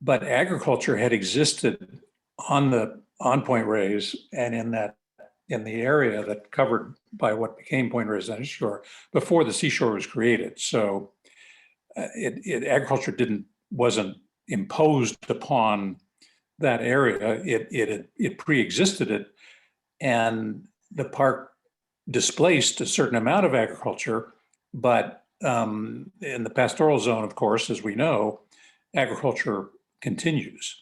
but agriculture had existed on Point Reyes and in the area that covered by what became Point Reyes National Seashore before the seashore was created. So agriculture wasn't imposed upon that area. It pre-existed it, and the park displaced a certain amount of agriculture, but in the pastoral zone, of course, as we know, agriculture continues.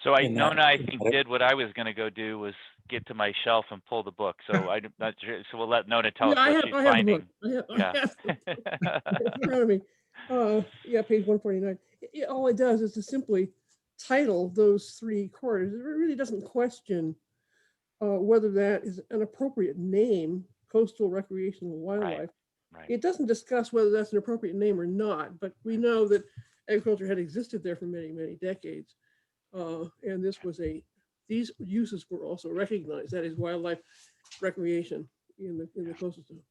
So Nona, I think, did what I was going to go do, was get to my shelf and pull the book. So I'm not sure. So we'll let Nona tell us what she's finding. I have in front of me. Yeah, page 149. All it does is to simply title those three corridors. It really doesn't question whether that is an appropriate name, coastal recreational wildlife. Right. It doesn't discuss whether that's an appropriate name or not, but we know that agriculture had existed there for many, many decades. And these uses were also recognized, that is wildlife recreation in the coastal zone.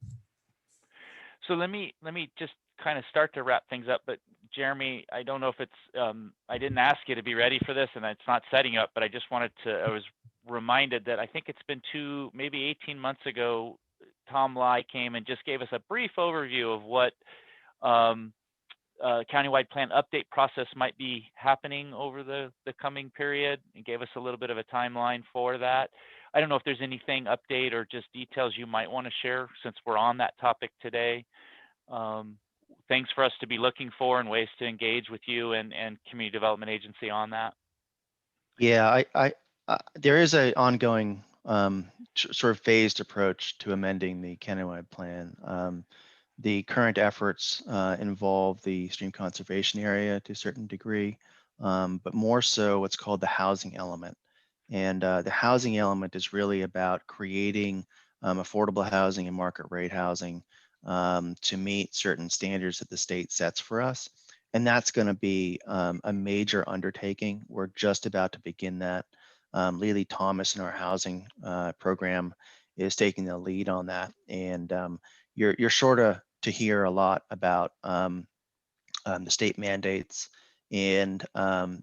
So let me just kind of start to wrap things up. But Jeremy, I don't know if it's, I didn't ask you to be ready for this, and it's not setting you up, but I just wanted to, I was reminded that I think it's been maybe 18 months ago, Tom Lai came and just gave us a brief overview of what countywide plan update process might be happening over the coming period, and gave us a little bit of a timeline for that. I don't know if there's anything update or just details you might want to share since we're on that topic today. Things for us to be looking for and ways to engage with you and Community Development Agency on that. Yeah, there is an ongoing sort of phased approach to amending the Canadawide plan. The current efforts involve the stream conservation area to a certain degree, but more so what's called the housing element. And the housing element is really about creating affordable housing and market rate housing to meet certain standards that the state sets for us. And that's going to be a major undertaking. We're just about to begin that. Lily Thomas in our housing program is taking the lead on that. And you're sort of to hear a lot about the state mandates and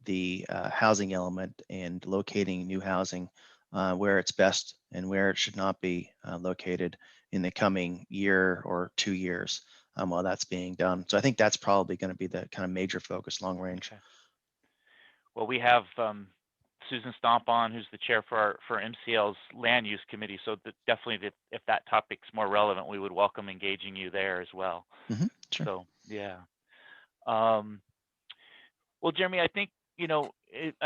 the housing element and locating new housing where it's best and where it should not be located in the coming year or 2 years while that's being done. So I think that's probably going to be the kind of major focus long range. Okay. Well, we have Susan Stomp on, who's the chair for MCL's land use committee. So definitely, if that topic's more relevant, we would welcome engaging you there as well. Mm-hmm, sure. So yeah. Well, Jeremy, I think, I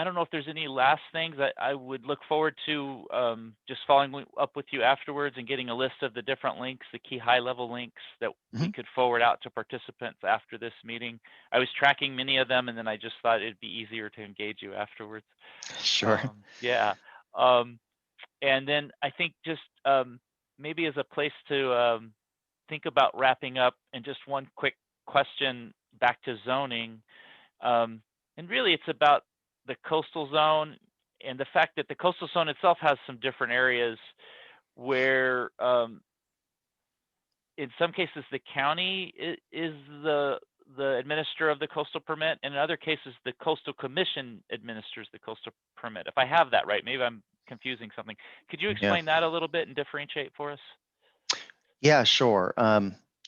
don't know if there's any last things that I would look forward to just following up with you afterwards and getting a list of the different links, the key high-level links that we could forward out to participants after this meeting. I was tracking many of them, and then I just thought it'd be easier to engage you afterwards. Sure. Yeah. And then I think just maybe as a place to think about wrapping up, and just one quick question back to zoning. And really, it's about the coastal zone and the fact that the coastal zone itself has some different areas where, in some cases, the county is the administrator of the coastal permit, and in other cases, the coastal commission administers the coastal permit. If I have that right, maybe I'm confusing something. Could you explain that a little bit and differentiate for us? Yeah, sure.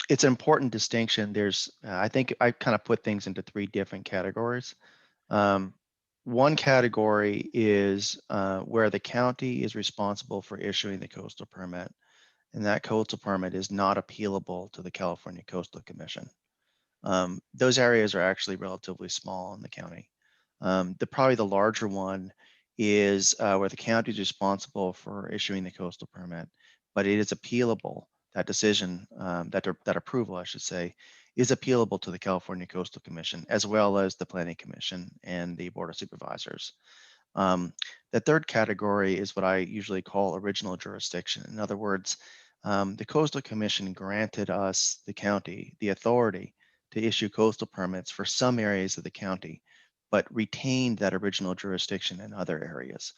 It's an important distinction. There's, I think I kind of put things into 3 different categories. One category is where the county is responsible for issuing the coastal permit. and that coastal permit is not appealable to the California Coastal Commission. Those areas are actually relatively small in the county. Probably the larger one is where the county is responsible for issuing the coastal permit, but it is appealable. That decision, that approval, I should say, is appealable to the California Coastal Commission, as well as the Planning Commission and the Board of Supervisors. The third category is what I usually call original jurisdiction. In other words, the Coastal Commission granted us, the county, the authority to issue coastal permits for some areas of the county, but retained that original jurisdiction in other areas,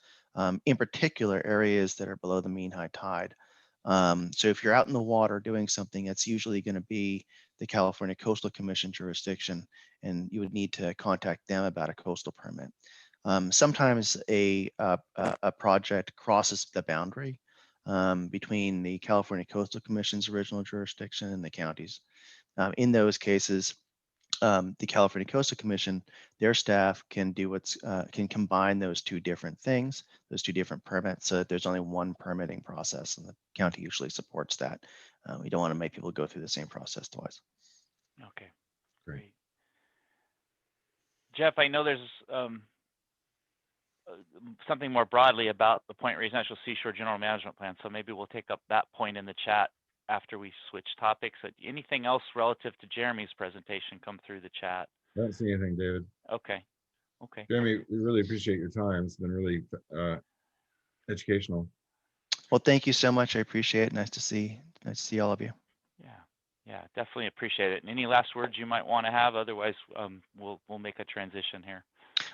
in particular areas that are below the mean high tide. So if you're out in the water doing something, it's usually going to be the California Coastal Commission jurisdiction, and you would need to contact them about a coastal permit. Sometimes a project crosses the boundary between the California Coastal Commission's original jurisdiction and the county's. In those cases, the California Coastal Commission, their staff can do can combine those two different things, those two different permits, so that there's only one permitting process, and the county usually supports that. We don't want to make people go through the same process twice. Okay, Great. great. Jeff, I know there's something more broadly about the Point Reyes National Seashore General Management Plan, so maybe we'll take up that point in the chat after we switch topics. Anything else relative to Jeremy's presentation come through the chat? I don't see anything, David. Okay. Okay. Jeremy, we really appreciate your time. It's been really educational. Well, thank you so much. I appreciate it. Nice to see all of you. Yeah, definitely appreciate it. And any last words you might want to have? Otherwise, we'll make a transition here.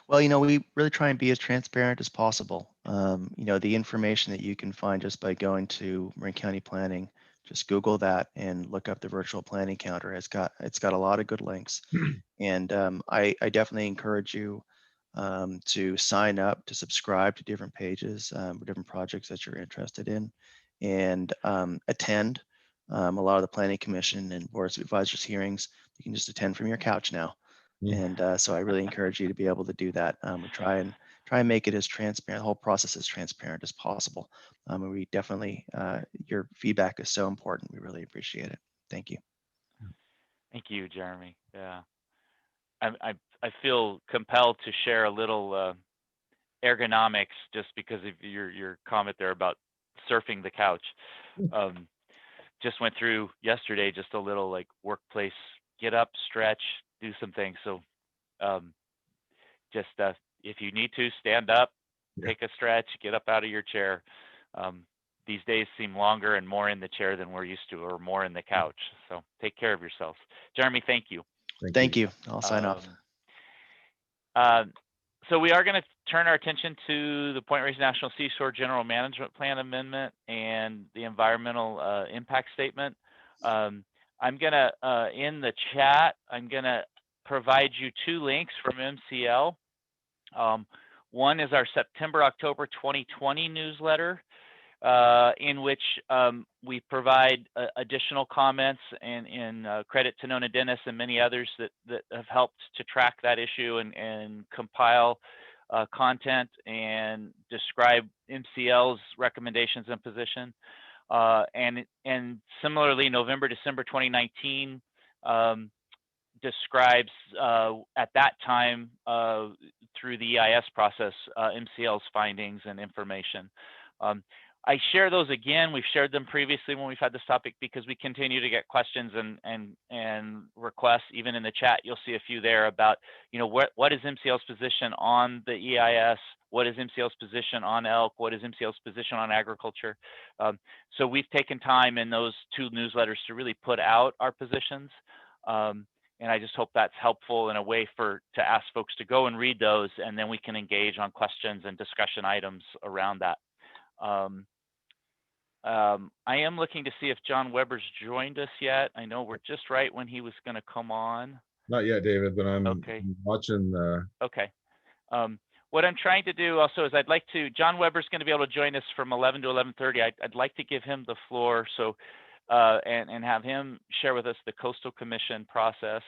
Well, we really try and be as transparent as possible. The information that you can find just by going to Marin County Planning, just Google that and look up the virtual planning counter. It's got a lot of good links, and I definitely encourage you to sign up, to subscribe to different pages, different projects that you're interested in, and attend a lot of the Planning Commission and Board of Supervisors hearings. You can just attend from your couch now. And so I really encourage you to be able to do that. We try and make it as transparent, the whole process as transparent as possible. And we definitely, your feedback is so important. We really appreciate it. Thank you. Thank you, Jeremy. Yeah, I feel compelled to share a little ergonomics just because of your comment there about surfing the couch. Just went through yesterday, just a little like workplace, get up, stretch, do some things. So just if you need to stand up, take a stretch, get up out of your chair. These days seem longer and more in the chair than we're used to, or more in the couch. So take care of yourselves. Jeremy, thank you. Thank you. I'll sign off. So we are going to turn our attention to the Point Reyes National Seashore General Management Plan Amendment and the environmental impact statement. I'm going to, in the chat, I'm going to provide you two links from MCL. One is our September-October 2020 newsletter, in which we provide additional comments and credit to Nona Dennis and many others that have helped to track that issue and compile content and describe MCL's recommendations and position. And similarly, November-December 2019 describes at that time through the EIS process MCL's findings and information. I share those again. We've shared them previously when we've had this topic because we continue to get questions and requests. Even in the chat, you'll see a few there about, what is MCL's position on the EIS? What is MCL's position on elk? What is MCL's position on agriculture? So we've taken time in those two newsletters to really put out our positions. And I just hope that's helpful in a way to ask folks to go and read those, and then we can engage on questions and discussion items around that. I am looking to see if John Weber's joined us yet. I know we're just right when he was going to come on. Not yet, David, but I'm watching. Okay. What I'm trying to do also is John Weber's going to be able to join us from 11 to 11:30. I'd like to give him the floor and have him share with us the Coastal Commission process,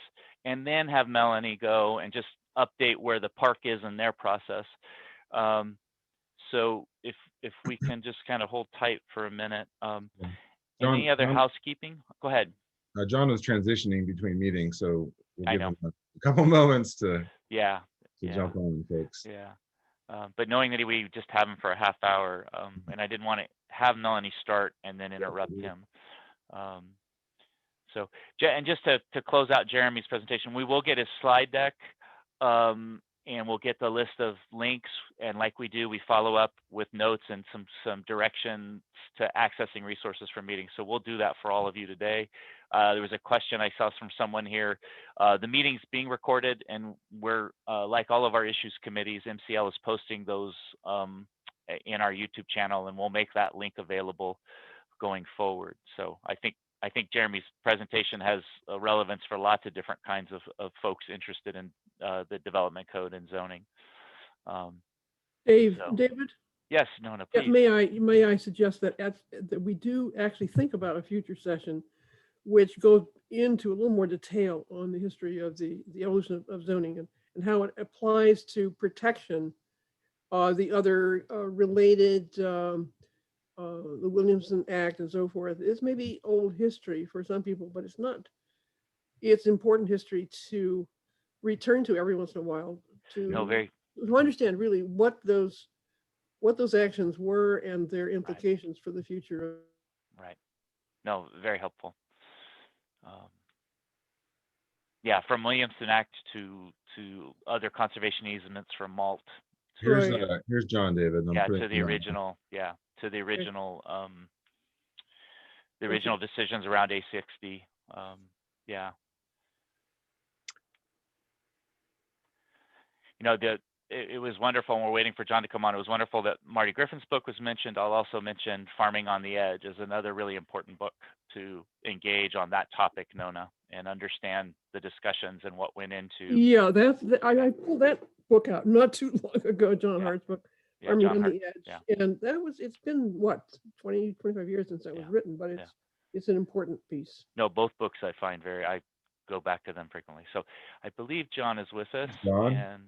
and then have Melanie go and just update where the park is in their process. So if we can just kind of hold tight for a minute. John- Any other John- housekeeping? Go ahead. John was transitioning between meetings, so we'll I give know. him a couple moments to Yeah. Yeah. jump on, folks. Yeah. But knowing that we just have him for a half hour, and I didn't want to have Melanie start and then interrupt him. So, and just to close out Jeremy's presentation, we will get his slide deck, and we'll get the list of links. And like we do, we follow up with notes and some directions to accessing resources for meetings. So we'll do that for all of you today. There was a question I saw from someone here. The meeting's being recorded, and we're, like all of our issues committees, MCL is posting those in our YouTube channel, and we'll make that link available going forward. So I think Jeremy's presentation has relevance for lots of different kinds of folks interested in the development code and zoning. David? Yes, Nona, Yeah, please. may I suggest that that we do actually think about a future session which goes into a little more detail on the history of the evolution of zoning and how it applies to protection, the other related, the Williamson Act and so forth. It's maybe old history for some people, but it's not. It's important history to return to every once in a while to understand really what those actions were and their implications for the future. Right. No, very helpful. Yeah, from Williamson Act to other conservation easements from Malt. Here's John, David. Yeah, to the original. Yeah, to the original. The original decisions around A60. Yeah. You know, it was wonderful, and we're waiting for John to come on. It was wonderful that Marty Griffin's book was mentioned. I'll also mention Farming on the Edge as another really important book to engage on that topic, Nona, and understand the discussions and what went into. Yeah, I pulled that book out not too long ago, John Hart's book, Farming on the Edge. And it's been what, 20, 25 years since that was written, but it's an important piece. No, both books I find I go back to them frequently. So I believe John is with us. John? And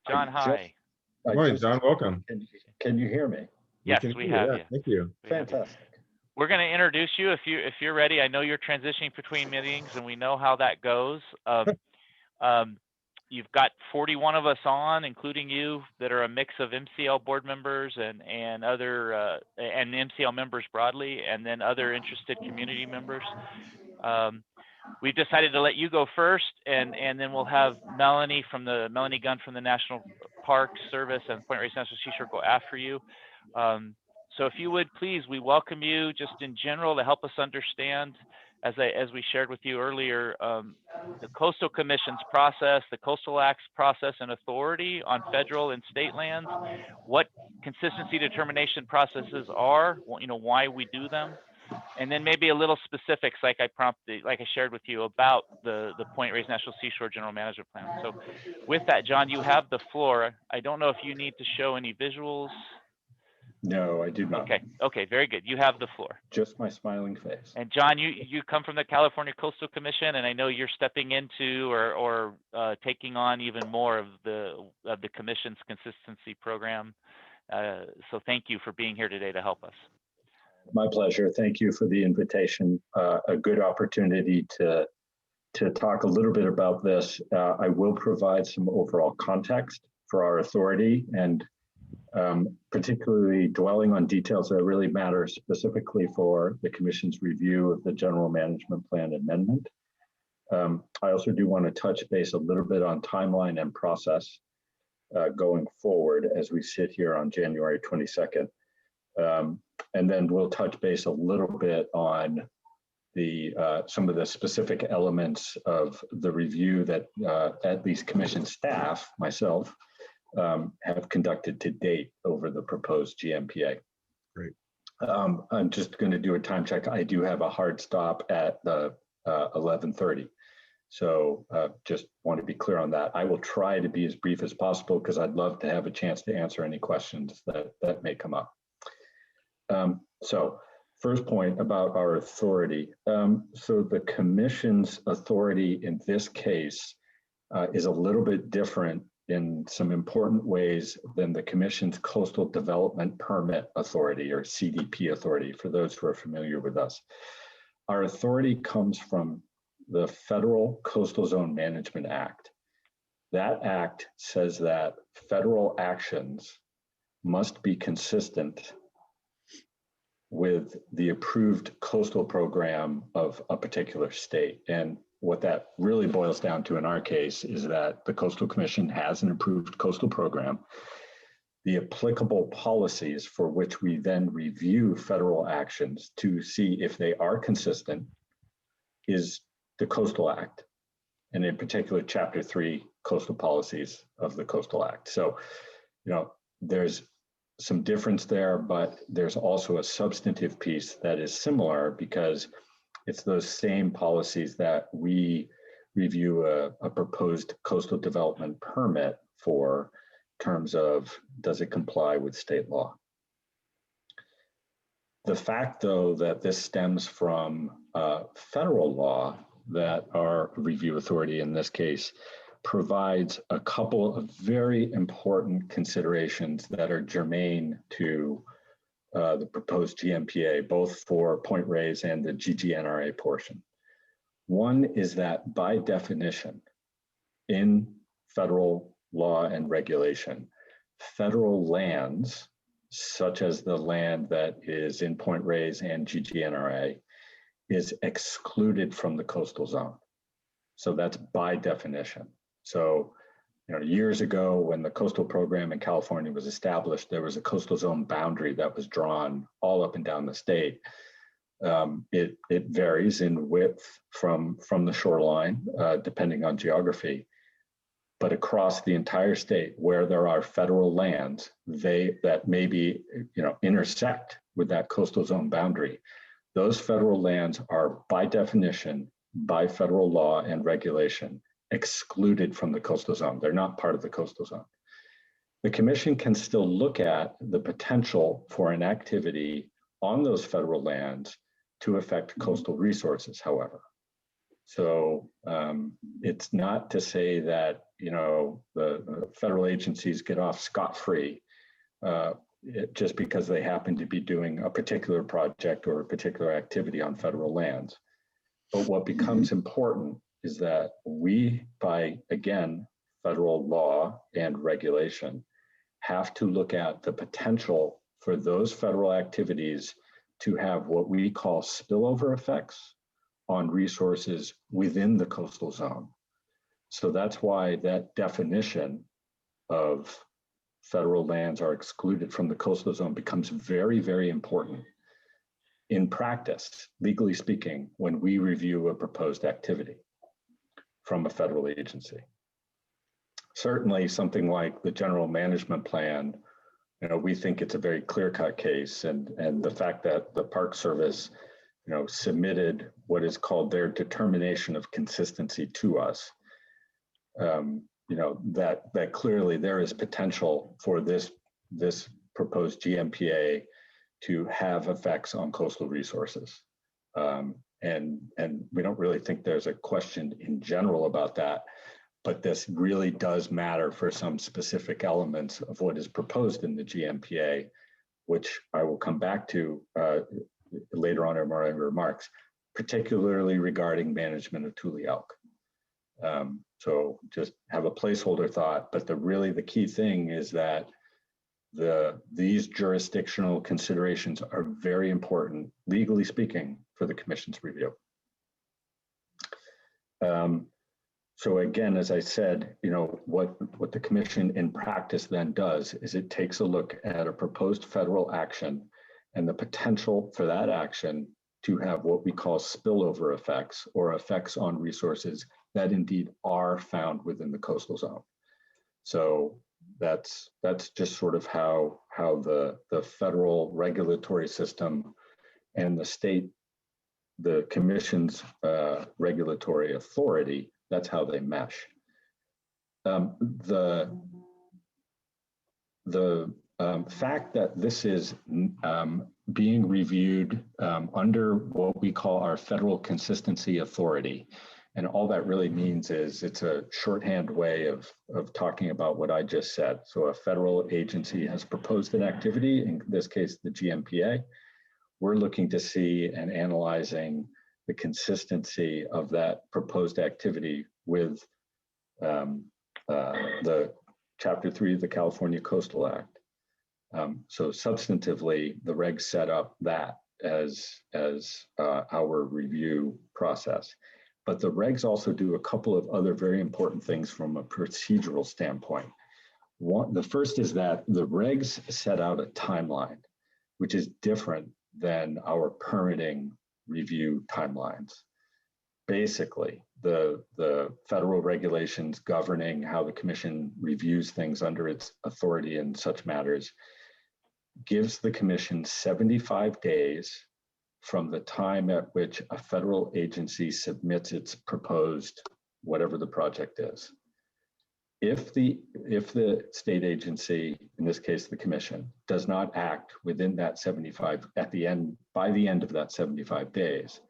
John, hi. Hi, John, welcome. Can you hear me? Yes, we have you. Thank you. Fantastic. We're going to introduce you if you're ready. I know you're transitioning between meetings, and we know how that goes. You've got 41 of us on, including you, that are a mix of MCL board members and other and MCL members broadly, and then other interested community members. We've decided to let you go first, and then we'll have Melanie Gunn from the National Park Service and Point Reyes National Seashore go after you. So if you would please, we welcome you just in general to help us understand, as we shared with you earlier, the Coastal Commission's process, the Coastal Act's process and authority on federal and state lands, what consistency determination processes are, you know, why we do them. And then maybe a little specifics, like I shared with you about the Point Reyes National Seashore General Management Plan. So with that, John, you have the floor. I don't know if you need to show any visuals. No, I do not. Okay, very good. You have the floor. Just my smiling face. And John, you come from the California Coastal Commission, and I know you're stepping into or taking on even more of the Commission's consistency program. So thank you for being here today to help us. My pleasure. Thank you for the invitation. A good opportunity to talk a little bit about this. I will provide some overall context for our authority, and particularly dwelling on details that really matter specifically for the Commission's review of the General Management Plan amendment. I also do want to touch base a little bit on timeline and process going forward as we sit here on January 22nd. And then we'll touch base a little bit on some of the specific elements of the review that at least Commission staff, myself, have conducted to date over the proposed GMPA. Great. I'm just going to do a time check. I do have a hard stop at the 11:30. So just want to be clear on that. I will try to be as brief as possible because I'd love to have a chance to answer any questions that may come up. So first point about our authority. So the Commission's authority in this case is a little bit different in some important ways than the Commission's Coastal Development Permit Authority, or CDP authority, for those who are familiar with us. Our authority comes from the Federal Coastal Zone Management Act. That act says that federal actions must be consistent with the approved coastal program of a particular state. And what that really boils down to in our case is that the Coastal Commission has an approved coastal program. The applicable policies for which we then review federal actions to see if they are consistent is the Coastal Act, and in particular, Chapter 3 coastal policies of the Coastal Act. So, there's some difference there, but there's also a substantive piece that is similar, because it's those same policies that we review a proposed coastal development permit for, in terms of, does it comply with state law? The fact, though, that this stems from federal law, that our review authority in this case provides a couple of very important considerations that are germane to the proposed GMPA, both for point raise and the GGNRA portion. One is that by definition, in federal law and regulation, federal lands, such as the land that is in point raise and GGNRA, is excluded from the coastal zone. So that's by definition. So, years ago, when the coastal program in California was established, there was a coastal zone boundary that was drawn all up and down the state. It varies in width from the shoreline, depending on geography. But across the entire state, where there are federal lands, that maybe intersect with that coastal zone boundary, those federal lands are by definition, by federal law and regulation, excluded from the coastal zone. They're not part of the coastal zone. The Commission can still look at the potential for an activity on those federal lands to affect coastal resources, however. So it's not to say that the federal agencies get off scot-free just because they happen to be doing a particular project or a particular activity on federal lands. But what becomes important is that we, by, again, federal law and regulation, have to look at the potential for those federal activities to have what we call spillover effects on resources within the coastal zone. So that's why that definition of federal lands are excluded from the coastal zone becomes very, very important in practice, legally speaking, when we review a proposed activity from a federal agency. Certainly something like the General Management Plan, we think it's a very clear-cut case, and the fact that the Park Service submitted what is called their determination of consistency to us, that clearly there is potential for this proposed GMPA to have effects on coastal resources. And we don't really think there's a question in general about that, but this really does matter for some specific elements of what is proposed in the GMPA, which I will come back to later on in my remarks, particularly regarding management of Tule elk. So just have a placeholder thought, but the key thing is that these jurisdictional considerations are very important, legally speaking, for the Commission's review. So again, as I said, what the Commission in practice then does is it takes a look at a proposed federal action and the potential for that action to have what we call spillover effects, or effects on resources that indeed are found within the coastal zone. So that's just sort of how the federal regulatory system and the Commission's regulatory authority, that's how they mesh. The fact that this is being reviewed under what we call our federal consistency authority And all that really means is it's a shorthand way of talking about what I just said. So a federal agency has proposed an activity, in this case, the GMPA. We're looking to see and analyzing the consistency of that proposed activity with the Chapter 3 of the California Coastal Act. So substantively, the regs set up that as our review process. But the regs also do a couple of other very important things from a procedural standpoint. The first is that the regs set out a timeline, which is different than our permitting review timelines. Basically, the federal regulations governing how the commission reviews things under its authority in such matters gives the commission 75 days from the time at which a federal agency submits its proposed whatever the project is. If the state agency, in this case the commission, does not act within that 75 by the end of that 75 days,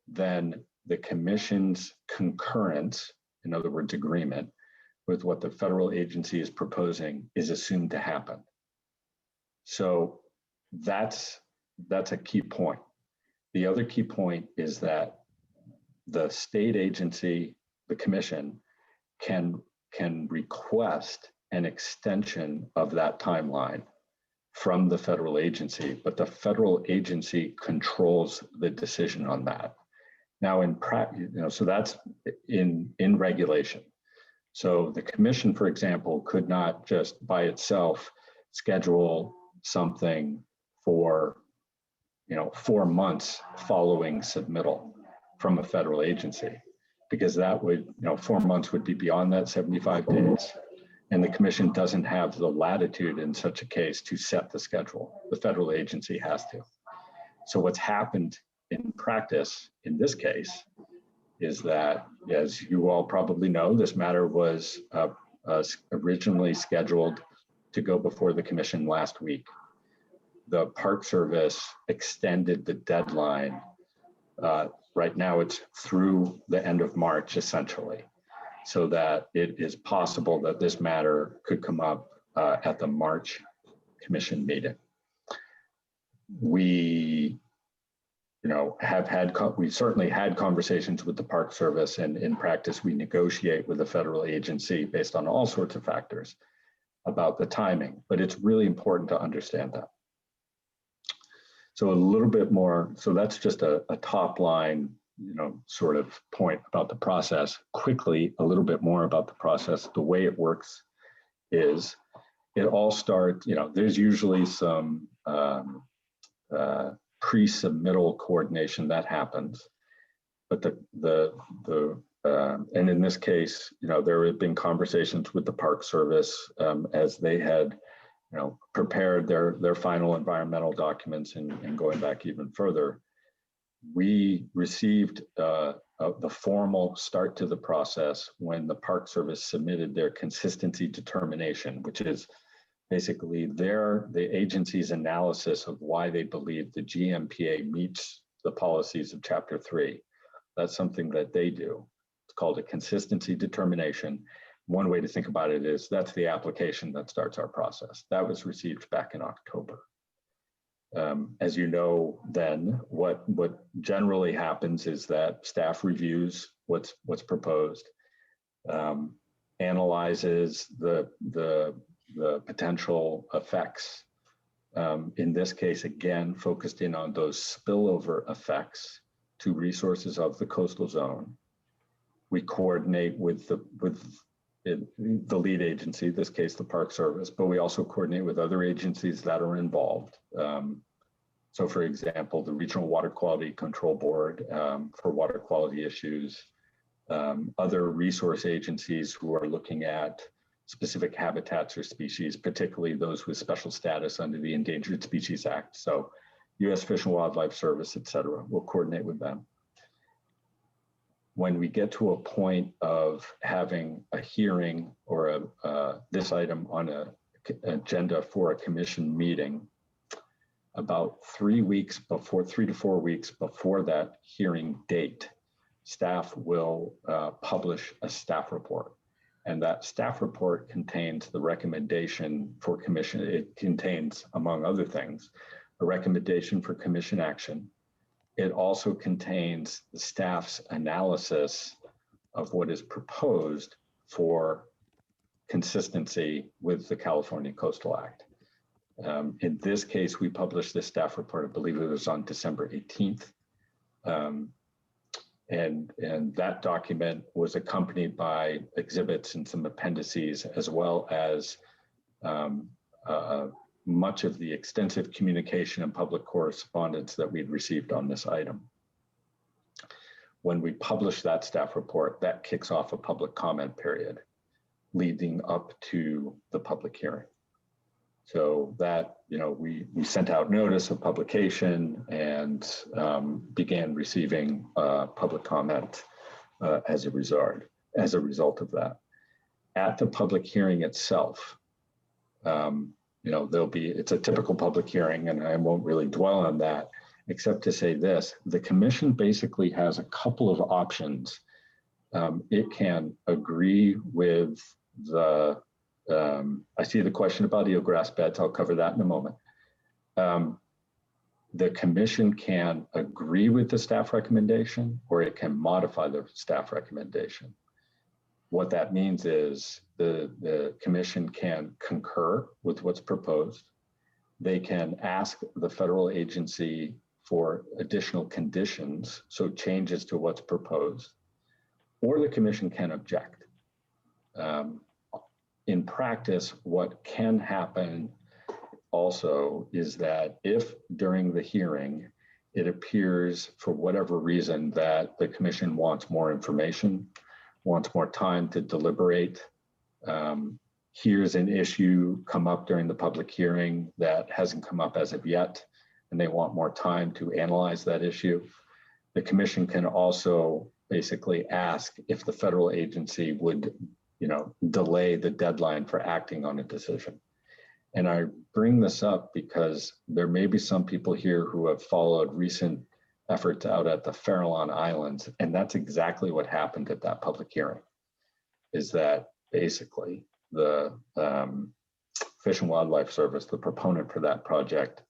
then the commission's concurrence, in other words, agreement with what the federal agency is proposing is assumed to happen. So that's a key point. The other key point is that the state agency, the commission, can request an extension of that timeline from the federal agency, but the federal agency controls the decision on that. Now, in practice, so that's in regulation. So the commission, for example, could not just by itself schedule something for 4 months following submittal from a federal agency, because that would, 4 months would be beyond that 75 days. And the commission doesn't have the latitude in such a case to set the schedule. The federal agency has to. So what's happened in practice in this case is that, as you all probably know, this matter was originally scheduled to go before the commission last week. The Park Service extended the deadline. Right now it's through the end of March, essentially, so that it is possible that this matter could come up at the March commission meeting. We we certainly had conversations with the Park Service, and in practice, we negotiate with the federal agency based on all sorts of factors about the timing, but it's really important to understand that. So a little bit more, so that's just a top line, sort of point about the process. Quickly, a little bit more about the process. The way it works is it all starts, there's usually some pre-submittal coordination that happens, but and in this case, there have been conversations with the Park Service as they had, prepared their final environmental documents, and going back even further, we received the formal start to the process when the Park Service submitted their consistency determination, which is basically the agency's analysis of why they believe the GMPA meets the policies of Chapter 3. That's something that they do. It's called a consistency determination. One way to think about it is that's the application that starts our process. That was received back in October. As you know, then what generally happens is that staff reviews what's proposed, analyzes the potential effects. In this case, again, focused in on those spillover effects to resources of the coastal zone. We coordinate with the lead agency, this case, the Park Service, but we also coordinate with other agencies that are involved. So for example, the Regional Water Quality Control Board for water quality issues, other resource agencies who are looking at specific habitats or species, particularly those with special status under the Endangered Species Act. So U.S. Fish and Wildlife Service, et cetera, we'll coordinate with them. When we get to a point of having a hearing or this item on an agenda for a commission meeting, about 3 to 4 weeks before that hearing date, staff will publish a staff report. And that staff report contains the recommendation for commission. It contains, among other things, a recommendation for commission action. It also contains the staff's analysis of what is proposed for consistency with the California Coastal Act. In this case, we published this staff report, I believe it was on December 18th. And that document was accompanied by exhibits and some appendices, as well as much of the extensive communication and public correspondence that we'd received on this item. When we publish that staff report, that kicks off a public comment period leading up to the public hearing. So that, we sent out notice of publication and began receiving public comment as a result of that. At the public hearing itself, it's a typical public hearing, and I won't really dwell on that, except to say this: the commission basically has a couple of options. It can agree with the I see the question about eelgrass beds. I'll cover that in a moment. The commission can agree with the staff recommendation, or it can modify the staff recommendation. What that means is the commission can concur with what's proposed. They can ask the federal agency for additional conditions, so changes to what's proposed, or the commission can object. In practice, what can happen also is that if during the hearing it appears for whatever reason that the commission wants more information, wants more time to deliberate, here's an issue come up during the public hearing that hasn't come up as of yet, and they want more time to analyze that issue, the commission can also basically ask if the federal agency would delay the deadline for acting on a decision. And I bring this up because there may be some people here who have followed recent efforts out at the Farallon Islands, and that's exactly what happened at that public hearing, is that basically the Fish and Wildlife Service, the proponent for that project,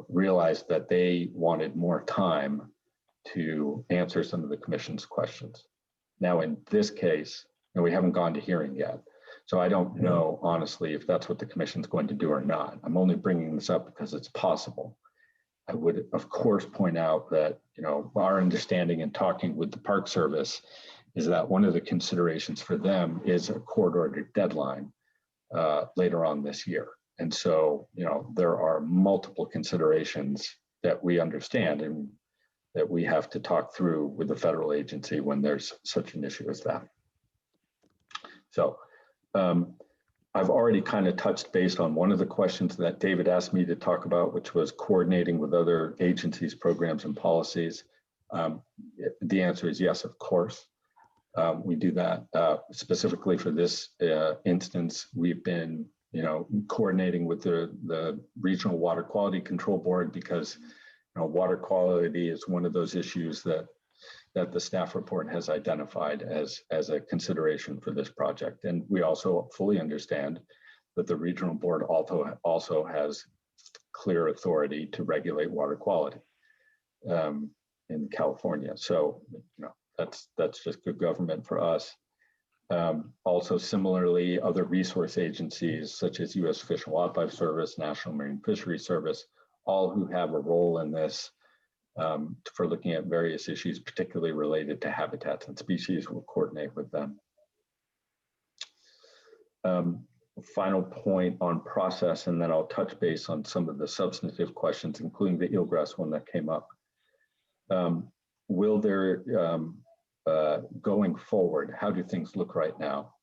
realized that they wanted more time to answer some of the commission's questions. Now, in this case, and we haven't gone to hearing yet, so I don't know, honestly, if that's what the commission's going to do or not. I'm only bringing this up because it's possible. I would, of course, point out that, our understanding in talking with the Park Service is that one of the considerations for them is a court-ordered deadline later on this year. And so, there are multiple considerations that we understand and that we have to talk through with the federal agency when there's such an issue as that. So I've already kind of touched base on one of the questions that David asked me to talk about, which was coordinating with other agencies, programs, and policies. The answer is yes, of course. We do that specifically for this instance. We've been, coordinating with the Regional Water Quality Control Board because, water quality is one of those issues that the staff report has identified as a consideration for this project. And we also fully understand that the regional board also has clear authority to regulate water quality in California. So, that's just good government for us. Also, similarly, other resource agencies such as U.S. Fish and Wildlife Service, National Marine Fisheries Service, all who have a role in this for looking at various issues, particularly related to habitats and species, will coordinate with them. Final point on process, and then I'll touch base on some of the substantive questions, including the eelgrass one that came up. Will there, going forward, how do things look right now?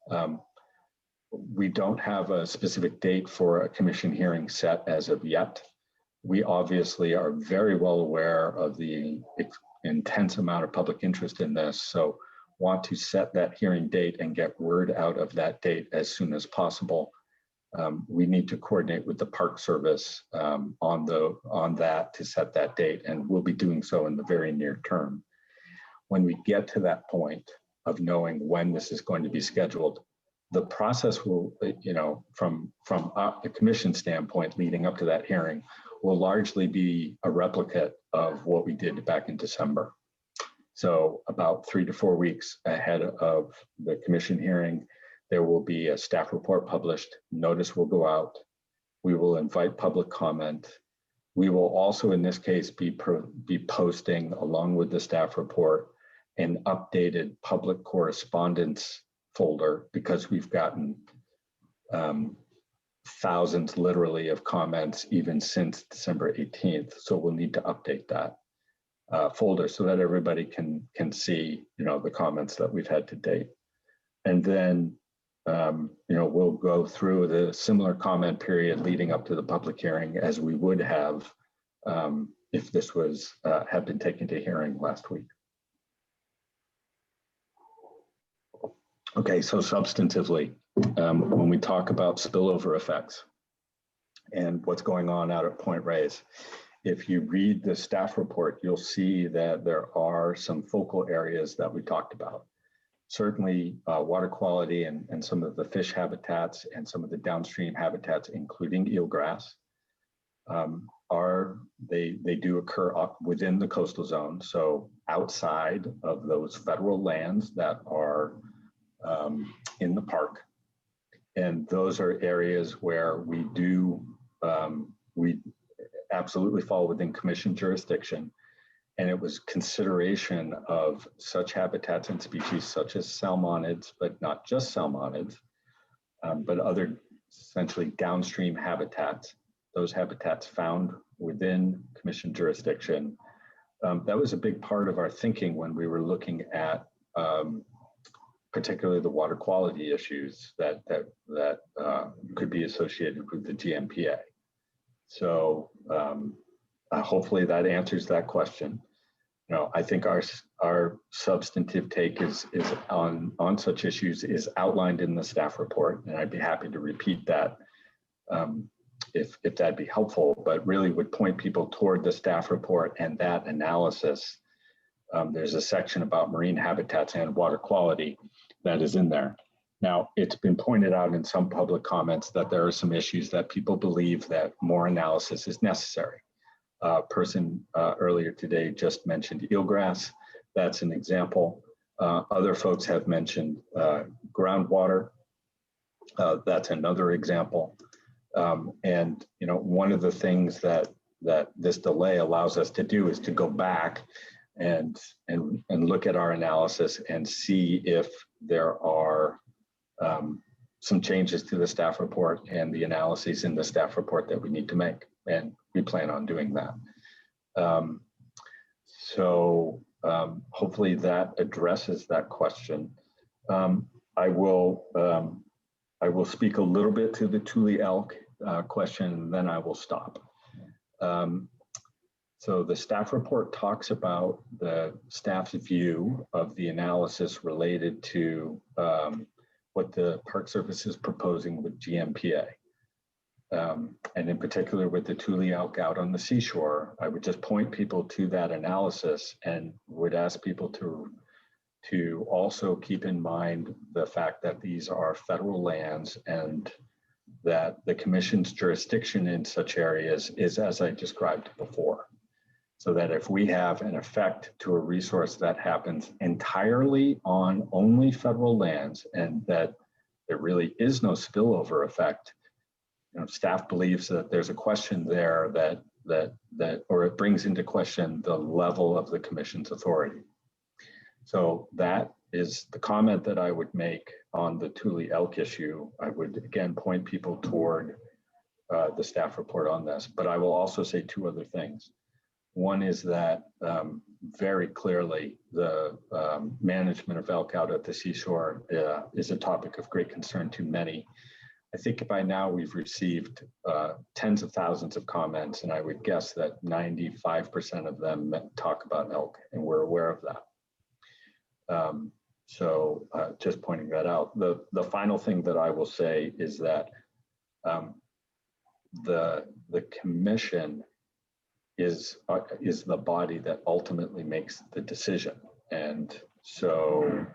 We don't have a specific date for a commission hearing set as of yet. We obviously are very well aware of the intense amount of public interest in this, so want to set that hearing date and get word out of that date as soon as possible. We need to coordinate with the Park Service on that to set that date, and we'll be doing so in the very near term. when we get to that point of knowing when this is going to be scheduled, the process will, from the commission standpoint leading up to that hearing, will largely be a replicate of what we did back in December. So about 3 to 4 weeks ahead of the commission hearing, there will be a staff report published. Notice will go out. We will invite public comment. We will also, in this case, be posting, along with the staff report, an updated public correspondence folder, because we've gotten thousands, literally, of comments even since December 18th. So we'll need to update that folder so that everybody can see, the comments that we've had to date. And then, we'll go through the similar comment period leading up to the public hearing as we would have if this was had been taken to hearing last week. Okay, so substantively, when we talk about spillover effects and what's going on out at Point Reyes, if you read the staff report, you'll see that there are some focal areas that we talked about. Certainly water quality and some of the fish habitats and some of the downstream habitats, including eelgrass, they do occur up within the coastal zone. So outside of those federal lands that are in the park. And those are areas where we absolutely fall within commission jurisdiction. And it was consideration of such habitats and species such as salmonids, but not just salmonids, but other essentially downstream habitats, those habitats found within commission jurisdiction. That was a big part of our thinking when we were looking at particularly the water quality issues that could be associated with the GMPA. So hopefully that answers that question. I think our substantive take is on such issues is outlined in the staff report, and I'd be happy to repeat that if that'd be helpful, but really would point people toward the staff report and that analysis. There's a section about marine habitats and water quality that is in there. Now, it's been pointed out in some public comments that there are some issues that people believe that more analysis is necessary. A person earlier today just mentioned eelgrass. That's an example. Other folks have mentioned groundwater. That's another example. And one of the things that this delay allows us to do is to go back and look at our analysis and see if there are some changes to the staff report and the analyses in the staff report that we need to make, and we plan on doing that. Hopefully that addresses that question. I will speak a little bit to the Tule Elk question, and then I will stop. So the staff report talks about the staff's view of the analysis related to what the Park Service is proposing with GMPA. And in particular with the Tule Elk out on the seashore, I would just point people to that analysis and would ask people to also keep in mind the fact that these are federal lands and that the commission's jurisdiction in such areas is as I described before. So that if we have an effect to a resource that happens entirely on only federal lands and that there really is no spillover effect, staff believes that there's a question there or it brings into question the level of the commission's authority. So that is the comment that I would make on the Tule Elk issue. I would again point people toward the staff report on this, but I will also say two other things. One is that very clearly the management of elk out at the seashore is a topic of great concern to many. I think by now we've received tens of thousands of comments, and I would guess that 95% of them talk about elk, and we're aware of that. So just pointing that out. The final thing that I will say is that the commission is the body that ultimately makes the decision. And so,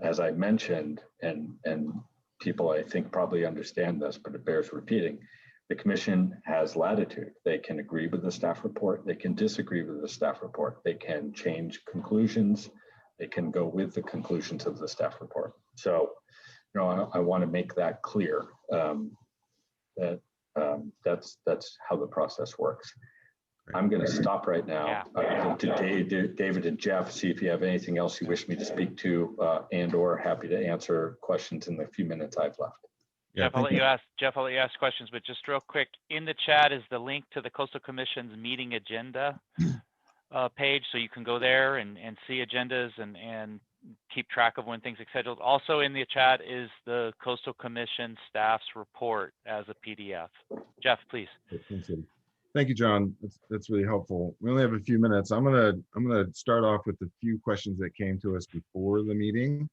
as I mentioned, and people I think probably understand this, but it bears repeating, the commission has latitude. They can agree with the staff report. They can disagree with the staff report. They can change conclusions. They can go with the conclusions of the staff report. So, I want to make that clear, that that's how the process works. I'm going to stop right now. To David and Jeff, see if you have anything else you wish me to speak to, and/or happy to answer questions in the few minutes I've left. Jeff, I'll let you ask questions, but just real quick, in the chat is the link to the Coastal Commission's meeting agenda page, so you can go there and see agendas and keep track of when things are scheduled. Also in the chat is the Coastal Commission staff's report as a PDF. Jeff, please. Thank you, John. That's really helpful. We only have a few minutes. I'm gonna start off with a few questions that came to us before the meeting.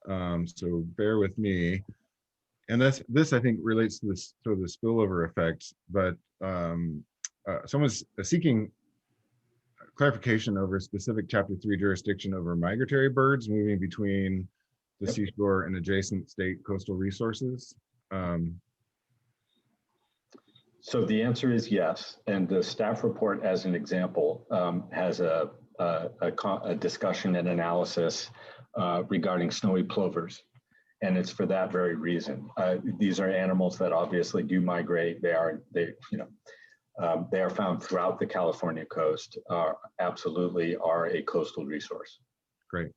So bear with me. And this I think relates to this sort of the spillover effect, but someone's seeking clarification over specific Chapter 3 jurisdiction over migratory birds moving between the seashore and adjacent state coastal resources. So the answer is yes, and the staff report, as an example, has a discussion and analysis regarding snowy plovers, and it's for that very reason. These are animals that obviously do migrate. They are found throughout the California coast. Absolutely are a coastal resource. Great.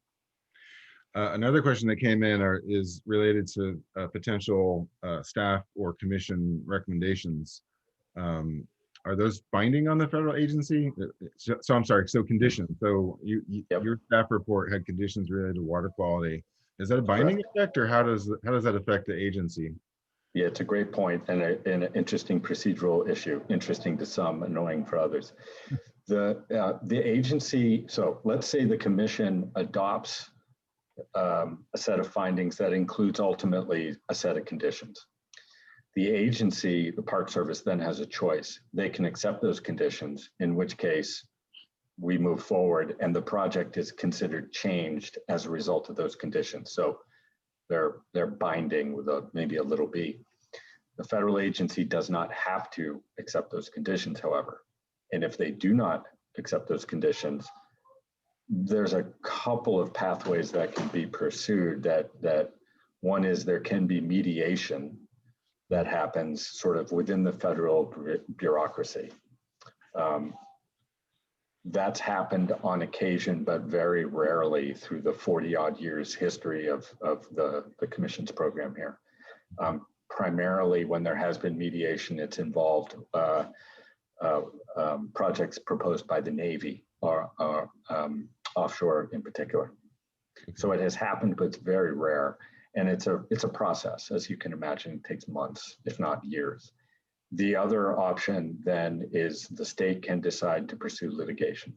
Another question that came in is related to potential staff or commission recommendations. Are those binding on the federal agency? So I'm sorry, so conditions. So your staff report had conditions related to water quality. Is that a binding effect, or how does that affect the agency? Yeah, it's a great point and an interesting procedural issue. Interesting to some, annoying for others. The agency, so let's say the commission adopts a set of findings that includes ultimately a set of conditions. The agency, the Park Service, then has a choice. They can accept those conditions, in which case we move forward and the project is considered changed as a result of those conditions. So they're binding with maybe a little b. The federal agency does not have to accept those conditions, however. And if they do not accept those conditions, there's a couple of pathways that can be pursued. That one is there can be mediation that happens sort of within the federal bureaucracy. That's happened on occasion, but very rarely through the 40-odd years history of the commission's program here. Primarily when there has been mediation, it's involved projects proposed by the Navy or offshore in particular. So it has happened, but it's very rare. And it's a process, as you can imagine. It takes months, if not years. The other option then is the state can decide to pursue litigation.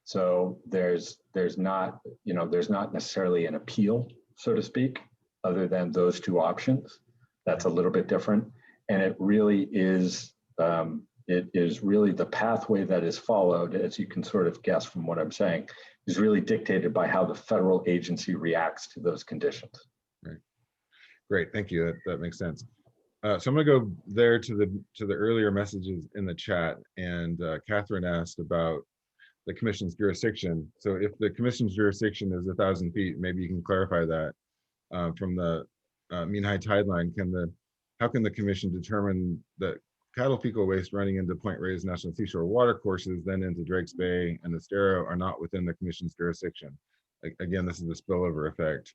So there's not necessarily an appeal, so to speak, other than those two options. That's a little bit different, and it really is really the pathway that is followed, as you can sort of guess from what I'm saying, is really dictated by how the federal agency reacts to those conditions. Right. Great, thank you. That makes sense. So I'm going to go there to the earlier messages in the chat, and Catherine asked about the commission's jurisdiction. So if the commission's jurisdiction is 1,000 feet, maybe you can clarify that from the mean high tide line. How can the commission determine that cattle fecal waste running into Point Reyes National Seashore water courses, then into Drake's Bay and the Estero, are not within the commission's jurisdiction? Again, this is the spillover effect.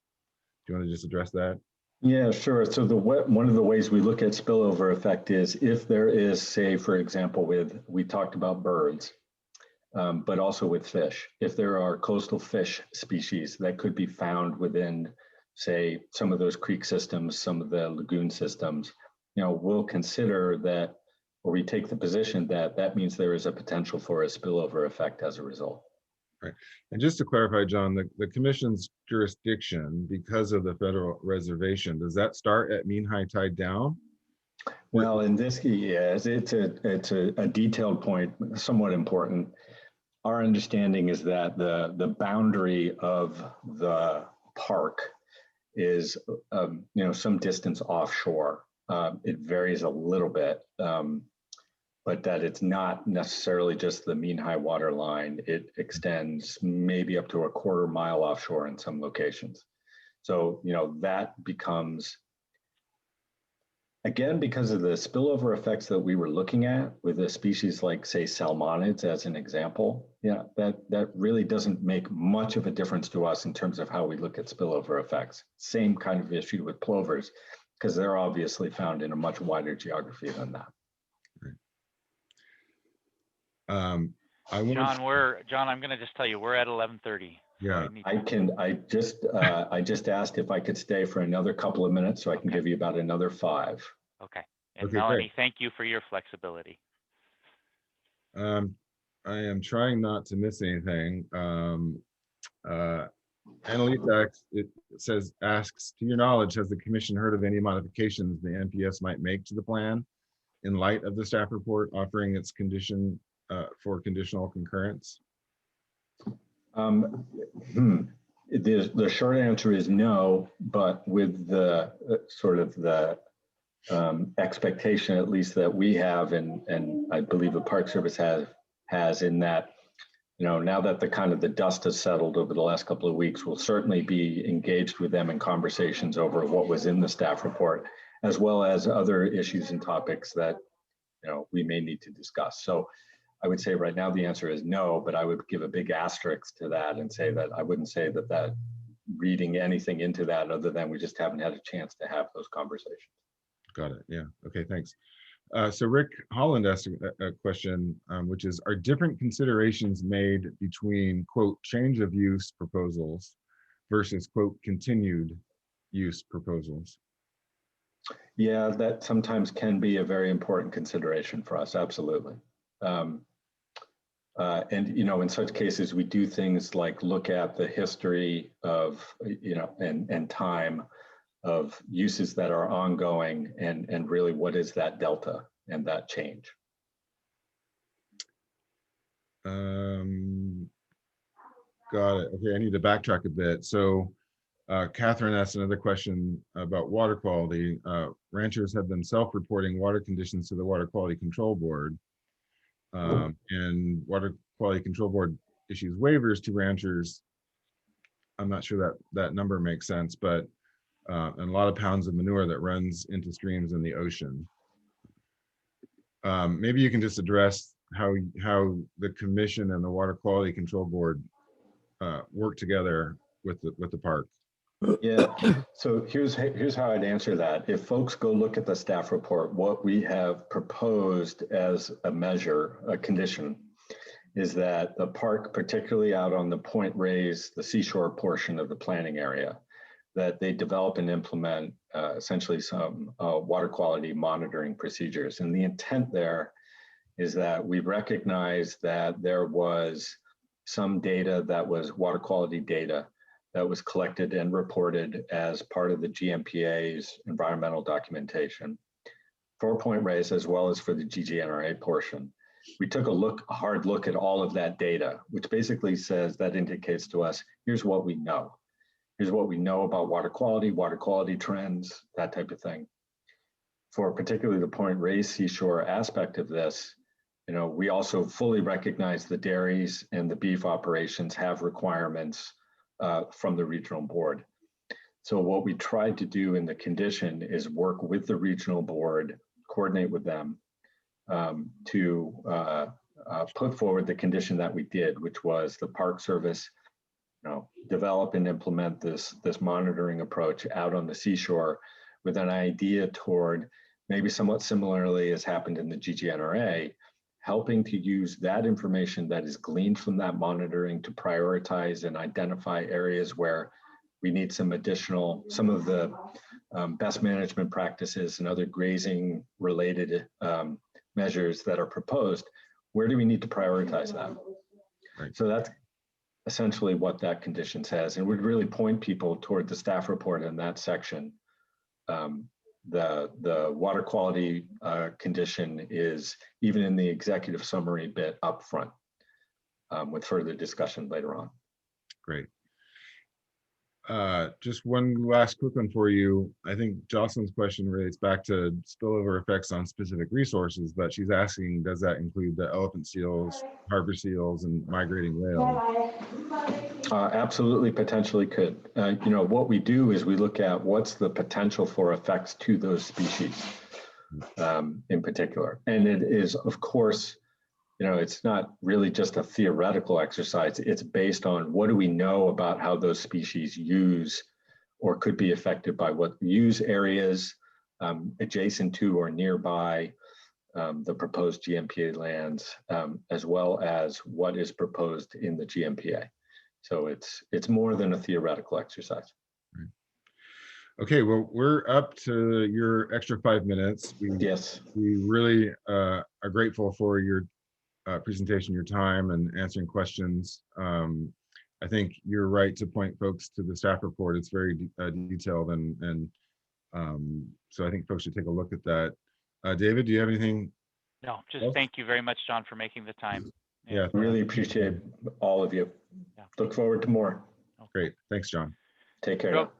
Do you want to just address that? Yeah, sure. So one of the ways we look at spillover effect is if there is, say, for example, we talked about birds, but also with fish. If there are coastal fish species that could be found within, say, some of those creek systems, some of the lagoon systems, we'll consider that, or we take the position that means there is a potential for a spillover effect as a result. Right. And just to clarify, John, the commission's jurisdiction, because of the federal reservation, does that start at mean high tide down? Well, in this case, yes, it's a detailed point, somewhat important. our understanding is that the boundary of the park is, some distance offshore. It varies a little bit, but that it's not necessarily just the mean high water line. It extends maybe up to a quarter mile offshore in some locations. So, that becomes, again, because of the spillover effects that we were looking at with a species like, say, salmonids as an example, that really doesn't make much of a difference to us in terms of how we look at spillover effects. Same kind of issue with plovers, because they're obviously found in a much wider geography than that. John, I'm going to just tell you, we're at 11:30. Yeah, I just asked if I could stay for another couple of minutes so I can give you about another 5. Okay. And Okay, Melanie, great. thank you for your flexibility. I am trying not to miss anything. Annalisa, it says, asks, to your knowledge, has the commission heard of any modifications the NPS might make to the plan in light of the staff report offering its condition for conditional concurrence? The short answer is no, but with the sort of the expectation, at least that we have, and I believe the Park Service has in that, now that the dust has settled over the last couple of weeks, we'll certainly be engaged with them in conversations over what was in the staff report, as well as other issues and topics that, we may need to discuss. So I would say right now the answer is no, but I would give a big asterisk to that and say that I wouldn't say that reading anything into that other than we just haven't had a chance to have those conversations. Got it. Yeah. Okay, thanks. So Rick Holland asked a question, which is, are different considerations made between, quote, change of use proposals versus, quote, continued use proposals? Yeah, that sometimes can be a very important consideration for us. Absolutely. And, in such cases, we do things like look at the history of, and time of uses that are ongoing and really what is that delta and that change. Got it. Okay, I need to backtrack a bit. So Catherine asked another question about water quality. Ranchers have been self-reporting water conditions to the Water Quality Control Board. And Water Quality Control Board issues waivers to ranchers. I'm not sure that number makes sense, but and a lot of pounds of manure that runs into streams in the ocean. Maybe you can just address how the commission and the Water Quality Control Board work together with the park. Yeah, so here's how I'd answer that. If folks go look at the staff report, what we have proposed as a measure, a condition, is that the park, particularly out on the Point Reyes, the seashore portion of the planning area, that they develop and implement essentially some water quality monitoring procedures. And the intent there is that we recognize that there was some data that was water quality data that was collected and reported as part of the GMPA's environmental documentation for Point Reyes, as well as for the GGNRA portion. We took a hard look at all of that data, which basically says, that indicates to us, here's what we know. Here's what we know about water quality trends, that type of thing. For particularly the Point Reyes seashore aspect of this, we also fully recognize the dairies and the beef operations have requirements from the regional board. So what we tried to do in the condition is work with the regional board, coordinate with them to put forward the condition that we did, which was the Park Service develop and implement this monitoring approach out on the seashore with an idea toward, maybe somewhat similarly as happened in the GGNRA, helping to use that information that is gleaned from that monitoring to prioritize and identify areas where we need some of the best management practices and other grazing related measures that are proposed. Where do we need to prioritize that? Right. So that's essentially what that condition says, and would really point people toward the staff report in that section. The water quality condition is even in the executive summary bit up front. with further discussion later on. Great. Just one last quick one for you. I think Jocelyn's question relates back to spillover effects on specific resources, but she's asking, does that include the elephant seals, harbor seals, and migrating whales? Absolutely, potentially could. You know, what we do is we look at what's the potential for effects to those species in particular. And it is, of course, you know, it's not really just a theoretical exercise. It's based on what do we know about how those species use or could be affected by what use areas adjacent to or nearby the proposed GMPA lands, as well as what is proposed in the GMPA. So it's more than a theoretical exercise. Okay, well, we're up to your extra 5 minutes. Yes. We really are grateful for your presentation, your time, and answering questions. I think you're right to point folks to the staff report. It's very detailed, and so I think folks should take a look at that. David, do you have anything? No, just else? thank you very much, John, for making the time. Yeah, Really appreciate all of you. Yeah. Look forward to more. great. Thanks, John. Take care. Real-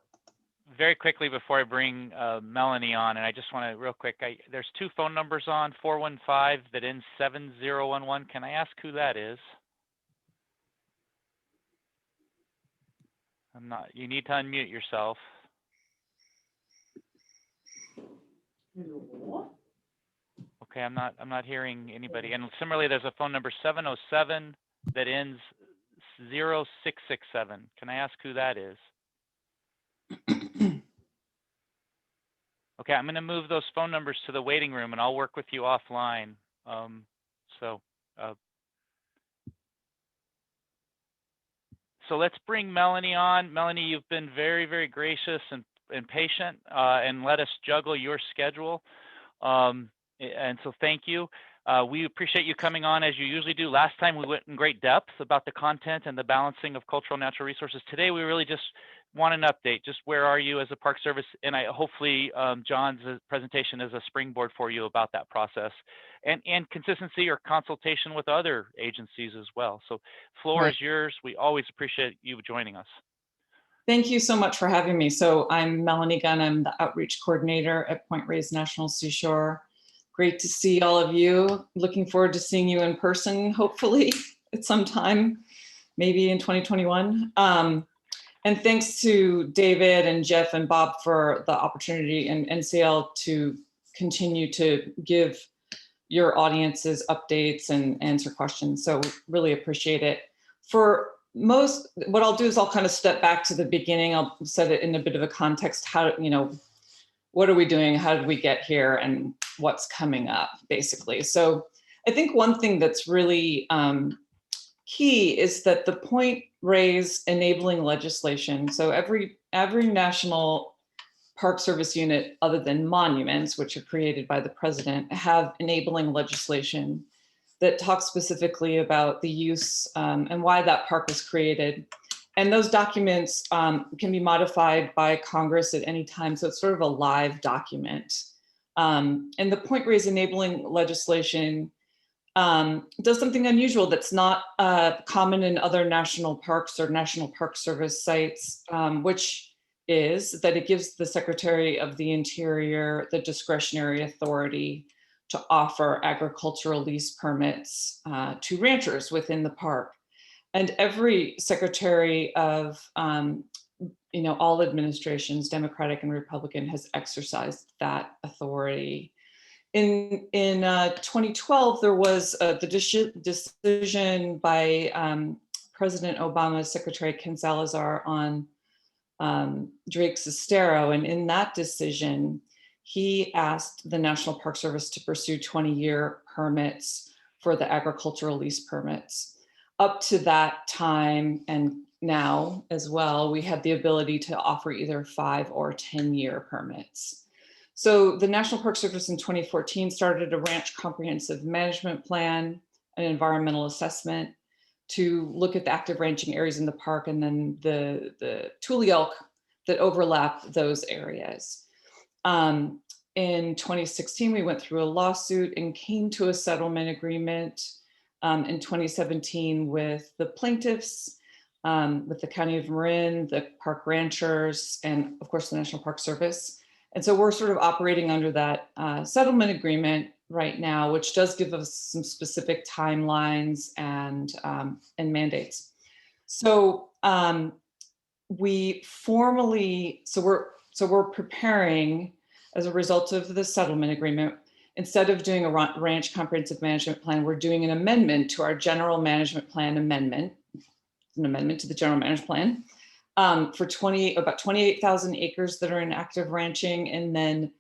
Very quickly before I bring Melanie on, and I just want to real quick, there's 2 phone numbers on 415 that ends 7011. Can I ask who that is? You need to unmute yourself. Okay, I'm not hearing anybody. And similarly, there's a phone number 707 that ends 0667. Can I ask who that is? Okay, I'm going to move those phone numbers to the waiting room, and I'll work with you offline. So let's bring Melanie on. Melanie, you've been very, very gracious and patient, and let us juggle your schedule. And so thank you. We appreciate you coming on as you usually do. Last time we went in great depth about the content and the balancing of cultural natural resources. Today we really just want an update. Just where are you as a Park Service? And hopefully John's presentation is a springboard for you about that process and consistency or consultation with other agencies as well. So floor is yours. We always appreciate you joining us. Thank you so much for having me. So I'm Melanie Gunn. I'm the outreach coordinator at Point Reyes National Seashore. Great to see all of you. Looking forward to seeing you in person, hopefully at some time, maybe in 2021. And thanks to David and Jeff and Bob for the opportunity and NCL to continue to give your audiences updates and answer questions. So really appreciate it. For most, what I'll do is I'll kind of step back to the beginning. I'll set it in a bit of a context. How, what are we doing? How did we get here? And what's coming up, basically. So I think one thing that's really key is that the Point Reyes enabling legislation. So every national Park Service unit, other than monuments, which are created by the president, have enabling legislation that talks specifically about the use and why that park was created. And those documents can be modified by Congress at any time. So it's sort of a live document. And the Point Reyes enabling legislation does something unusual that's not common in other national parks or National Park Service sites, which is that it gives the Secretary of the Interior the discretionary authority to offer agricultural lease permits to ranchers within the park. And every secretary of all administrations, Democratic and Republican, has exercised that authority. In 2012, there was the decision by President Obama's Secretary Ken Salazar on Drake Sestero, and in that decision, he asked the National Park Service to pursue 20-year permits for the agricultural lease permits. Up to that time, and now as well, we had the ability to offer either 5 or 10-year permits. So the National Park Service in 2014 started a ranch comprehensive management plan, an environmental assessment to look at the active ranching areas in the park and then the tule elk that overlap those areas. In 2016, we went through a lawsuit and came to a settlement agreement in 2017 with the plaintiffs, with the County of Marin, the park ranchers, and of course the National Park Service. And so we're sort of operating under that settlement agreement right now, which does give us some specific timelines and mandates. So we're preparing, as a result of the settlement agreement, instead of doing a ranch comprehensive management plan, we're doing an amendment to our general management plan amendment, an amendment to the general management plan for about 28,000 acres that are in active ranching. And then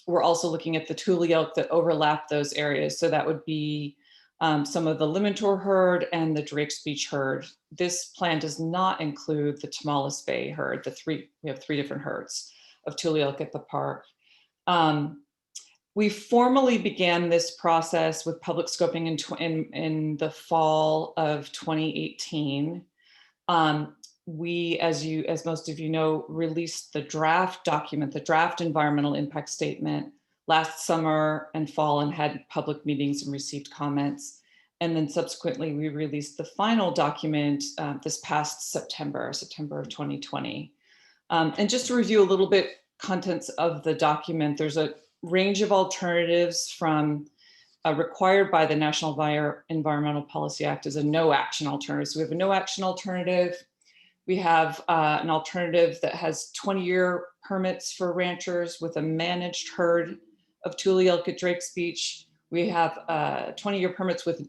we're also looking at the Tule elk that overlap those areas. So that would be some of the Limmentor herd and the Drake's Beach herd. This plan does not include the Tomales Bay herd. We have 3 different herds of Tule elk at the park. We formally began this process with public scoping in the fall of 2018. We, as most of you know, released the draft document, the draft environmental impact statement last summer and fall, and had public meetings and received comments. And then subsequently we released the final document this past September of 2020. And just to review a little bit contents of the document, there's a range of alternatives from required by the National Environmental Policy Act as a no action alternative. So we have a no action alternative. We have an alternative that has 20-year permits for ranchers with a managed herd of Tule elk at Drake's Beach. We have 20-year permits with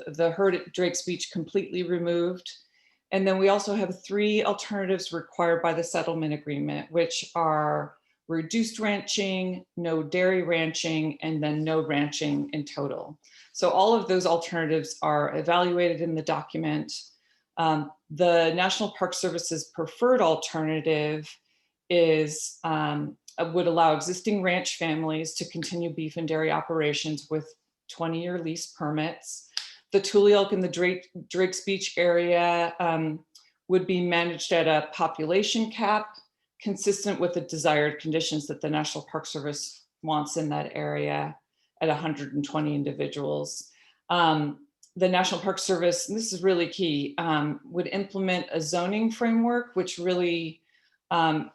the herd at Drake's Beach completely removed. And then we also have 3 alternatives required by the settlement agreement, which are reduced ranching, no dairy ranching, and then no ranching in total. So all of those alternatives are evaluated in the document. The National Park Service's preferred alternative is would allow existing ranch families to continue beef and dairy operations with 20-year lease permits. The Tule elk in the Drake's Beach area would be managed at a population cap consistent with the desired conditions that the National Park Service wants in that area at 120 individuals. The National Park Service, and this is really key, would implement a zoning framework which really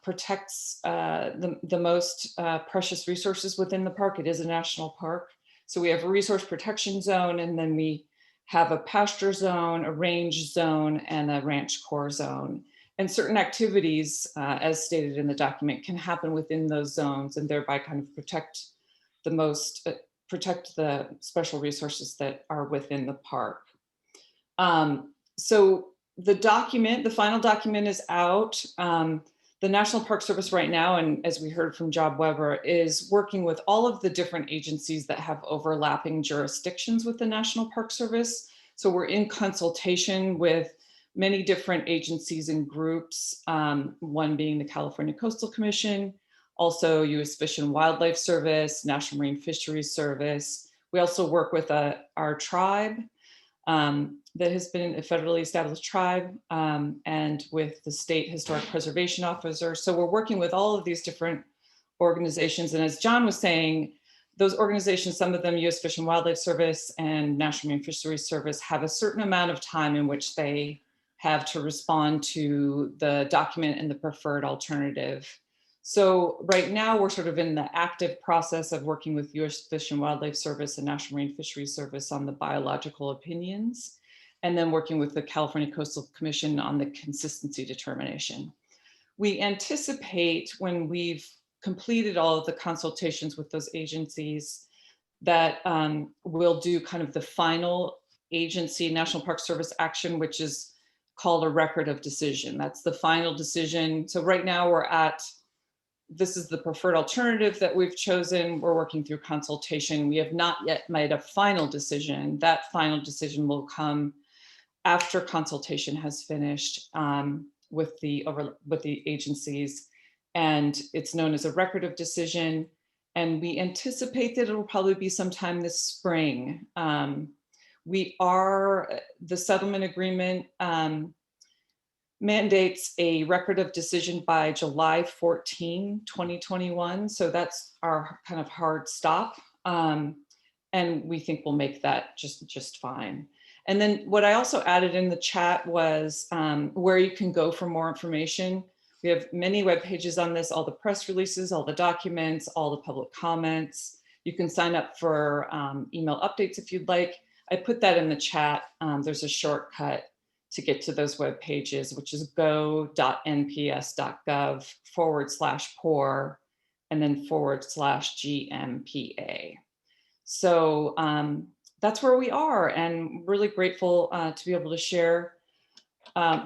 protects the most precious resources within the park. It is a national park. So we have a resource protection zone, and then we have a pasture zone, a range zone, and a ranch core zone. And certain activities, as stated in the document, can happen within those zones and thereby kind of protect the special resources that are within the park. So the final document is out. The National Park Service right now, and as we heard from Job Weber, is working with all of the different agencies that have overlapping jurisdictions with the National Park Service. So we're in consultation with many different agencies and groups, one being the California Coastal Commission, also U.S. Fish and Wildlife Service, National Marine Fisheries Service. We also work with our tribe that has been a federally established tribe, and with the State Historic Preservation Officer. So we're working with all of these different organizations. And as John was saying, those organizations, some of them U.S. Fish and Wildlife Service and National Marine Fisheries Service, have a certain amount of time in which they have to respond to the document and the preferred alternative. So right now we're sort of in the active process of working with U.S. Fish and Wildlife Service and National Marine Fisheries Service on the biological opinions, and then working with the California Coastal Commission on the consistency determination. We anticipate, when we've completed all of the consultations with those agencies, that we'll do kind of the final agency National Park Service action, which is called a record of decision. That's the final decision. So right now this is the preferred alternative that we've chosen. We're working through consultation. We have not yet made a final decision. That final decision will come after consultation has finished with the agencies, and it's known as a record of decision. And we anticipate that it'll probably be sometime this spring. The settlement agreement mandates a record of decision by July 14, 2021. So that's our kind of hard stop. and we think we'll make that just fine. And then what I also added in the chat was where you can go for more information. We have many web pages on this, all the press releases, all the documents, all the public comments. You can sign up for email updates if you'd like. I put that in the chat. There's a shortcut to get to those web pages, which is go.nps.gov/POR and then /GMPA. So that's where we are, and really grateful to be able to share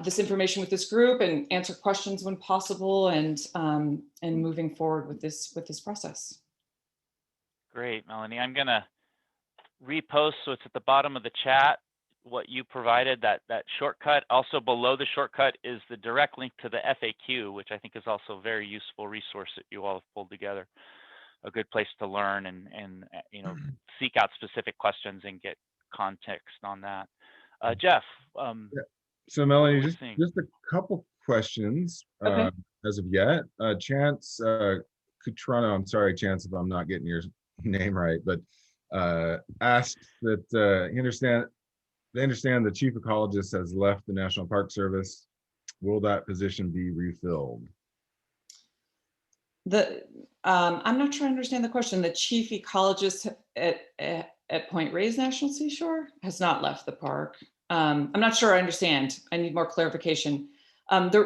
this information with this group and answer questions when possible, and moving forward with this process. Great, Melanie. I'm gonna repost what's at the bottom of the chat, what you provided, that shortcut. Also below the shortcut is the direct link to the FAQ, which I think is also a very useful resource that you all have pulled together. A good place to learn and you know, seek out specific questions and get context on that. Jeff. So Melanie, what are we just seeing? a couple questions Okay. as of yet. Chance Cutrano, I'm sorry, Chance, if I'm not getting your name right, but asked that they understand the chief ecologist has left the National Park Service. Will that position be refilled? I'm not sure I understand the question. The chief ecologist at Point Reyes National Seashore has not left the park. I'm not sure I understand. I need more clarification.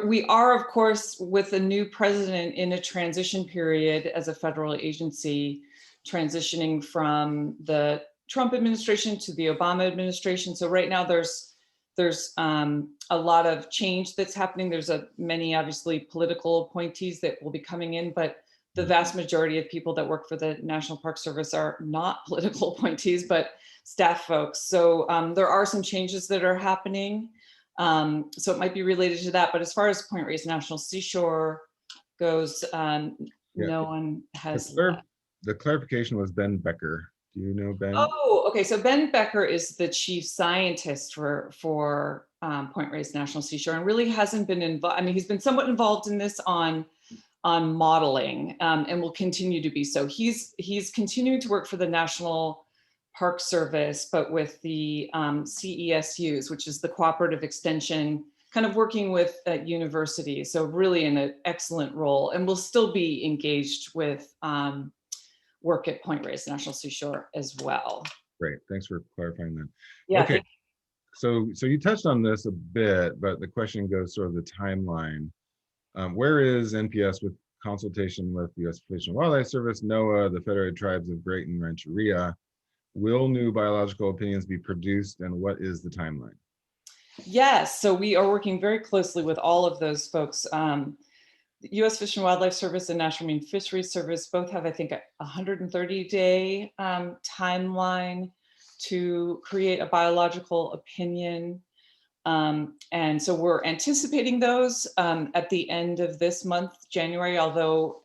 We are, of course, with a new president in a transition period as a federal agency, transitioning from the Trump administration to the Obama administration. So right now there's a lot of change that's happening. There's many, obviously, political appointees that will be coming in, but the vast majority of people that work for the National Park Service are not political appointees, but staff folks. So there are some changes that are happening. So it might be related to that. But as far as Point Reyes National Seashore goes, no one has. The clarification was Ben Becker. Do you know Ben? Oh, okay. So Ben Becker is the chief scientist for Point Reyes National Seashore, and really hasn't been involved. I mean, he's been somewhat involved in this on modeling, and will continue to be so. He's continuing to work for the National Park Service, but with the CESUs, which is the cooperative extension, kind of working with universities. So really in an excellent role, and will still be engaged with work at Point Reyes National Seashore as well. Great, thanks for clarifying that. Yeah. Okay, so you touched on this a bit, but the question goes sort of the timeline. Where is NPS with consultation with the U.S. Fish and Wildlife Service, NOAA, the Federated Tribes of Great and Rancheria? Will new biological opinions be produced, and what is the timeline? Yes, so we are working very closely with all of those folks. The U.S. Fish and Wildlife Service and National Marine Fisheries Service both have, I think, a 130-day timeline to create a biological opinion. And so we're anticipating those at the end of this month, January, although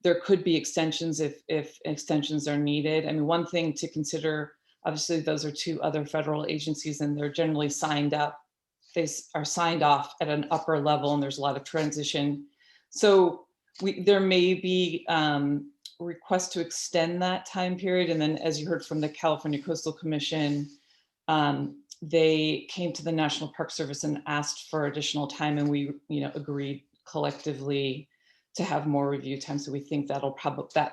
there could be extensions if extensions are needed. I mean, one thing to consider, obviously, those are two other federal agencies, and they're generally signed up. They are signed off at an upper level, and there's a lot of transition. So there may be requests to extend that time period. And then, as you heard from the California Coastal Commission, they came to the National Park Service and asked for additional time, and we, agreed collectively to have more review time. So we think that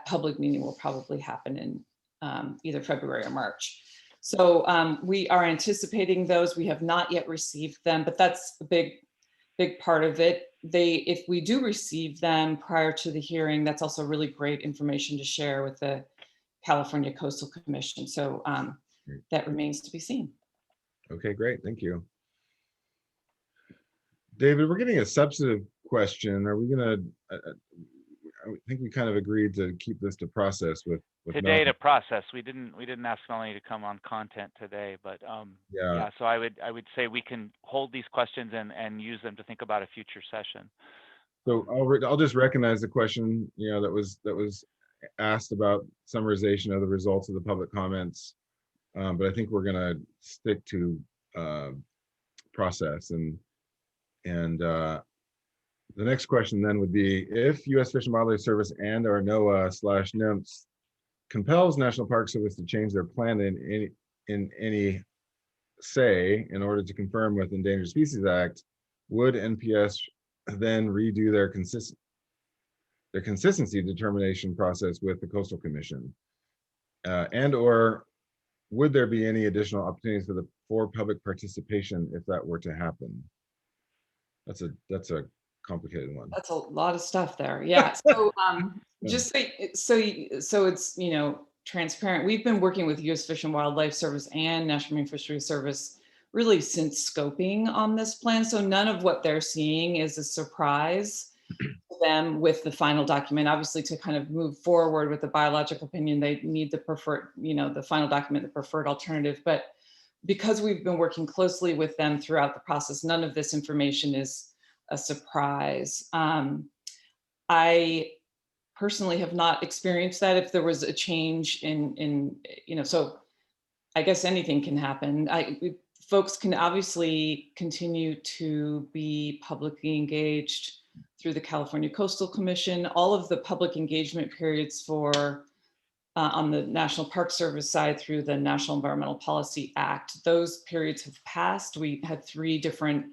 public meeting will probably happen in either February or March. So we are anticipating those. We have not yet received them, but that's a big part of it. If we do receive them prior to the hearing, that's also really great information to share with the California Coastal Commission. So that remains to be seen. Okay, great, thank you. David, we're getting a substantive question. Are we gonna, I think we kind of agreed to keep this to process with today Melanie. to process. We didn't ask Melanie to come on content today, but yeah. So I would say we can hold these questions and use them to think about a future session. So I'll just recognize the question, that was asked about summarization of the results of the public comments, but I think we're gonna stick to process and the next question then would be, if U.S. Fish and Wildlife Service and our NOAA/NIMS compels National Park Service to change their plan in any say in order to conform with Endangered Species Act, would NPS then redo their consistency determination process with the Coastal Commission? And or would there be any additional opportunities for public participation if that were to happen? That's a complicated one. That's a lot of stuff there. Yeah. So just so it's, you know, transparent. We've been working with U.S. Fish and Wildlife Service and National Marine Fisheries Service really since scoping on this plan. So none of what they're seeing is a surprise to them with the final document. Obviously, to kind of move forward with the biological opinion, they need the preferred, you know, the final document, the preferred alternative. But because we've been working closely with them throughout the process, none of this information is a surprise. I personally have not experienced that. If there was a change in you know, so I guess anything can happen. Folks can obviously continue to be publicly engaged through the California Coastal Commission. All of the public engagement periods for on the National Park Service side through the National Environmental Policy Act, those periods have passed. We had 3 different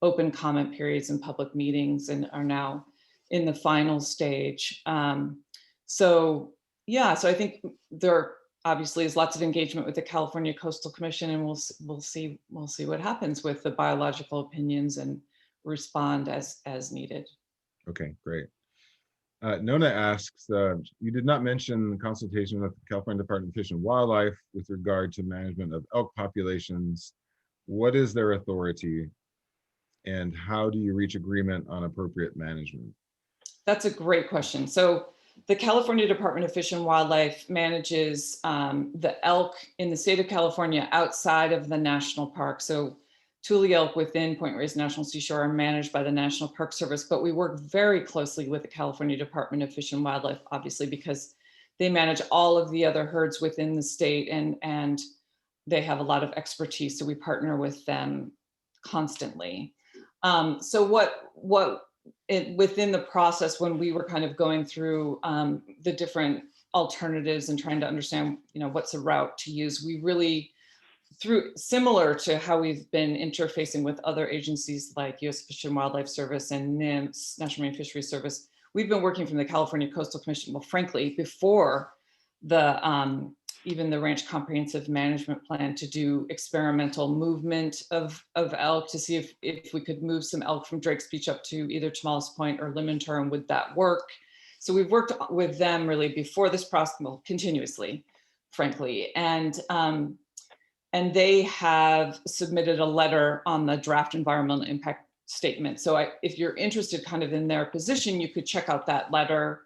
open comment periods in public meetings and are now in the final stage. So yeah, so I think there obviously is lots of engagement with the California Coastal Commission, and we'll see what happens with the biological opinions and respond as needed. Okay, great. Nona asks, you did not mention consultation with the California Department of Fish and Wildlife with regard to management of elk populations. What is their authority, and how do you reach agreement on appropriate management? That's a great question. So the California Department of Fish and Wildlife manages the elk in the state of California outside of the national park. So Tule elk within Point Reyes National Seashore are managed by the National Park Service, but we work very closely with the California Department of Fish and Wildlife, obviously, because they manage all of the other herds within the state, and they have a lot of expertise. So we partner with them constantly. So within the process, when we were kind of going through the different alternatives and trying to understand, you know, what's the route to use, we really, through similar to how we've been interfacing with other agencies like U.S. Fish and Wildlife Service and NIMS, National Marine Fisheries Service, we've been working from the California Coastal Commission, well, frankly, before the even the Ranch Comprehensive Management Plan, to do experimental movement of elk to see if we could move some elk from Drake's Beach up to either Tomales Point or Limmentor, and would that work? So we've worked with them really before this process, well, continuously, frankly, and they have submitted a letter on the draft environmental impact statement. So if you're interested kind of in their position, you could check out that letter,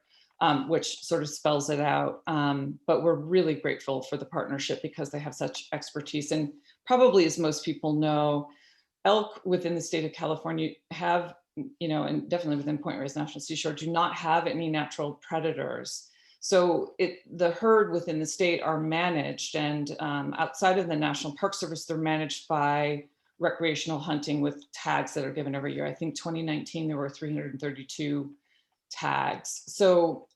which sort of spells it out. But we're really grateful for the partnership because they have such expertise. And probably, as most people know, elk within the state of California have, you know, and definitely within Point Reyes National Seashore, do not have any natural predators. So the herd within the state are managed, and outside of the National Park Service, they're managed by recreational hunting with tags that are given every year. I think 2019, there were 332 tags. So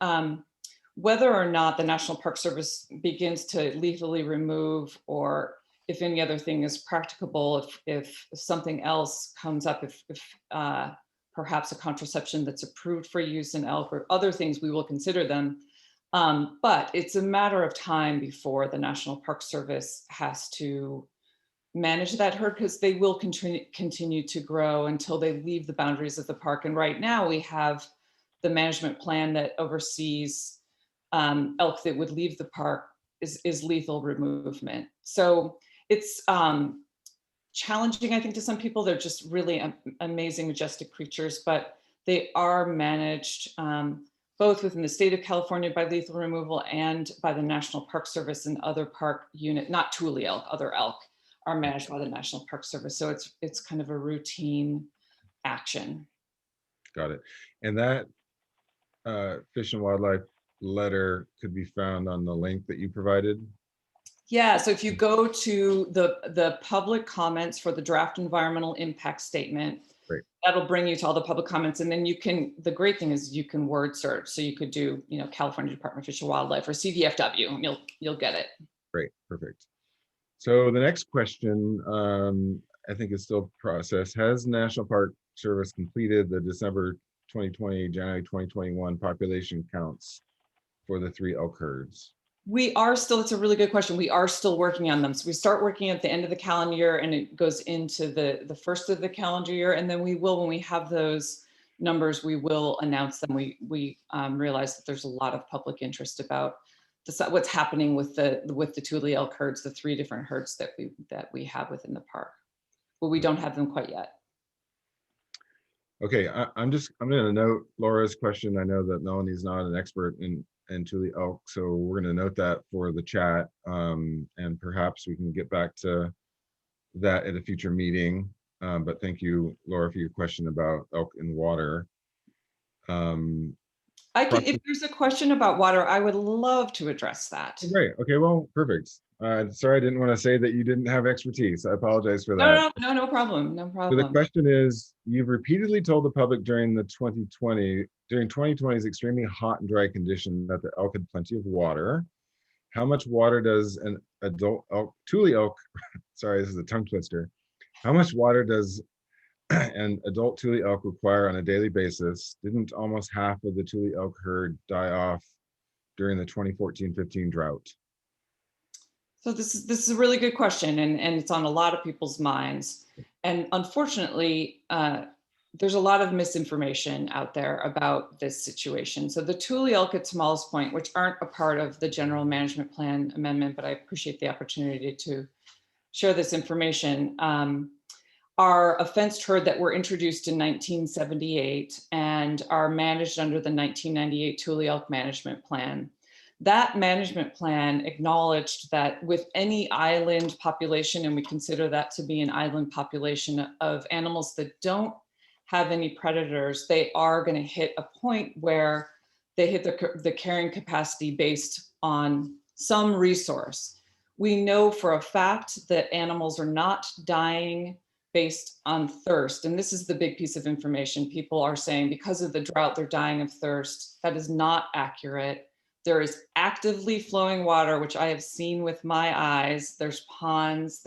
whether or not the National Park Service begins to lethally remove, or if any other thing is practicable, if something else comes up, if perhaps a contraception that's approved for use in elk or other things, we will consider them. But it's a matter of time before the National Park Service has to manage that herd, because they will continue to grow until they leave the boundaries of the park. And right now we have the management plan that oversees elk that would leave the park is lethal removement. So it's challenging, I think, to some people. They're just really amazing, majestic creatures, but they are managed both within the state of California by lethal removal and by the National Park Service, and other park unit, not Tule elk, other elk are managed by the National Park Service. So it's kind of a routine action. Got it. And that Fish and Wildlife letter could be found on the link that you provided? Yeah, so if you go to the public comments for the draft environmental impact statement, Great. That'll bring you to all the public comments. And then you can, the great thing is you can word search. So you could do, you know, California Department of Fish and Wildlife or CDFW, and you'll get it. Great, perfect. So the next question, I think is still process. Has National Park Service completed the December 2020, January 2021 population counts for the 3 elk herds? We are still, it's a really good question. We are still working on them. So we start working at the end of the calendar year and it goes into the first of the calendar year. And then we will, when we have those numbers, we will announce them. We realize that there's a lot of public interest about what's happening with the Tule elk herds, the 3 different herds that we have within the park, but we don't have them quite yet. Okay, I'm going to note Laura's question. I know that Melanie's not an expert in Tule elk, so we're going to note that for the chat, and perhaps we can get back to that at a future meeting. But thank you, Laura, for your question about elk in water. If there's a question about water, I would love to address that. Great. Okay, well, perfect. Sorry, I didn't want to say that you didn't have expertise. I apologize for that. No problem. No problem. So the question is, you've repeatedly told the public during 2020's extremely hot and dry condition that the elk had plenty of water. How much water does an adult elk, Tule elk, sorry, this is a tongue twister. How much water does an adult Tule elk require on a daily basis? Didn't almost half of the Tule elk herd die off during the 2014-15 drought? So this is a really good question, and it's on a lot of people's minds. And unfortunately, there's a lot of misinformation out there about this situation. So the Tule elk at Tamales Point, which aren't a part of the General Management Plan amendment, but I appreciate the opportunity to share this information, are a fenced herd that were introduced in 1978 and are managed under the 1998 Tule elk Management Plan. That management plan acknowledged that with any island population, and we consider that to be an island population of animals that don't have any predators, they are going to hit a point where they hit the carrying capacity based on some resource. We know for a fact that animals are not dying based on thirst. And this is the big piece of information. People are saying because of the drought, they're dying of thirst. That is not accurate. There is actively flowing water, which I have seen with my eyes. There's ponds,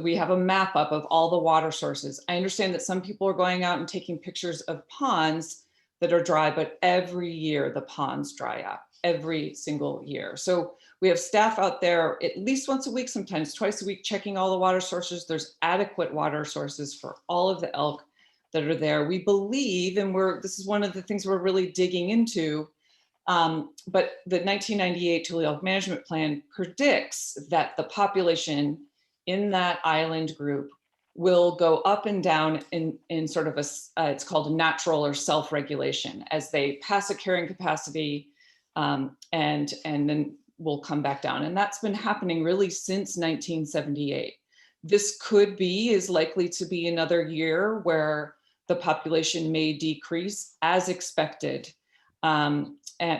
we have a map up of all the water sources. I understand that some people are going out and taking pictures of ponds that are dry, but every year the ponds dry up, every single year. So we have staff out there at least once a week, sometimes twice a week, checking all the water sources. There's adequate water sources for all of the elk that are there. We believe, and this is one of the things we're really digging into, but the 1998 Tule elk Management Plan predicts that the population in that island group will go up and down in sort of it's called a natural or self-regulation as they pass a carrying capacity, and then will come back down. And that's been happening really since 1978. This is likely to be another year where the population may decrease as expected. And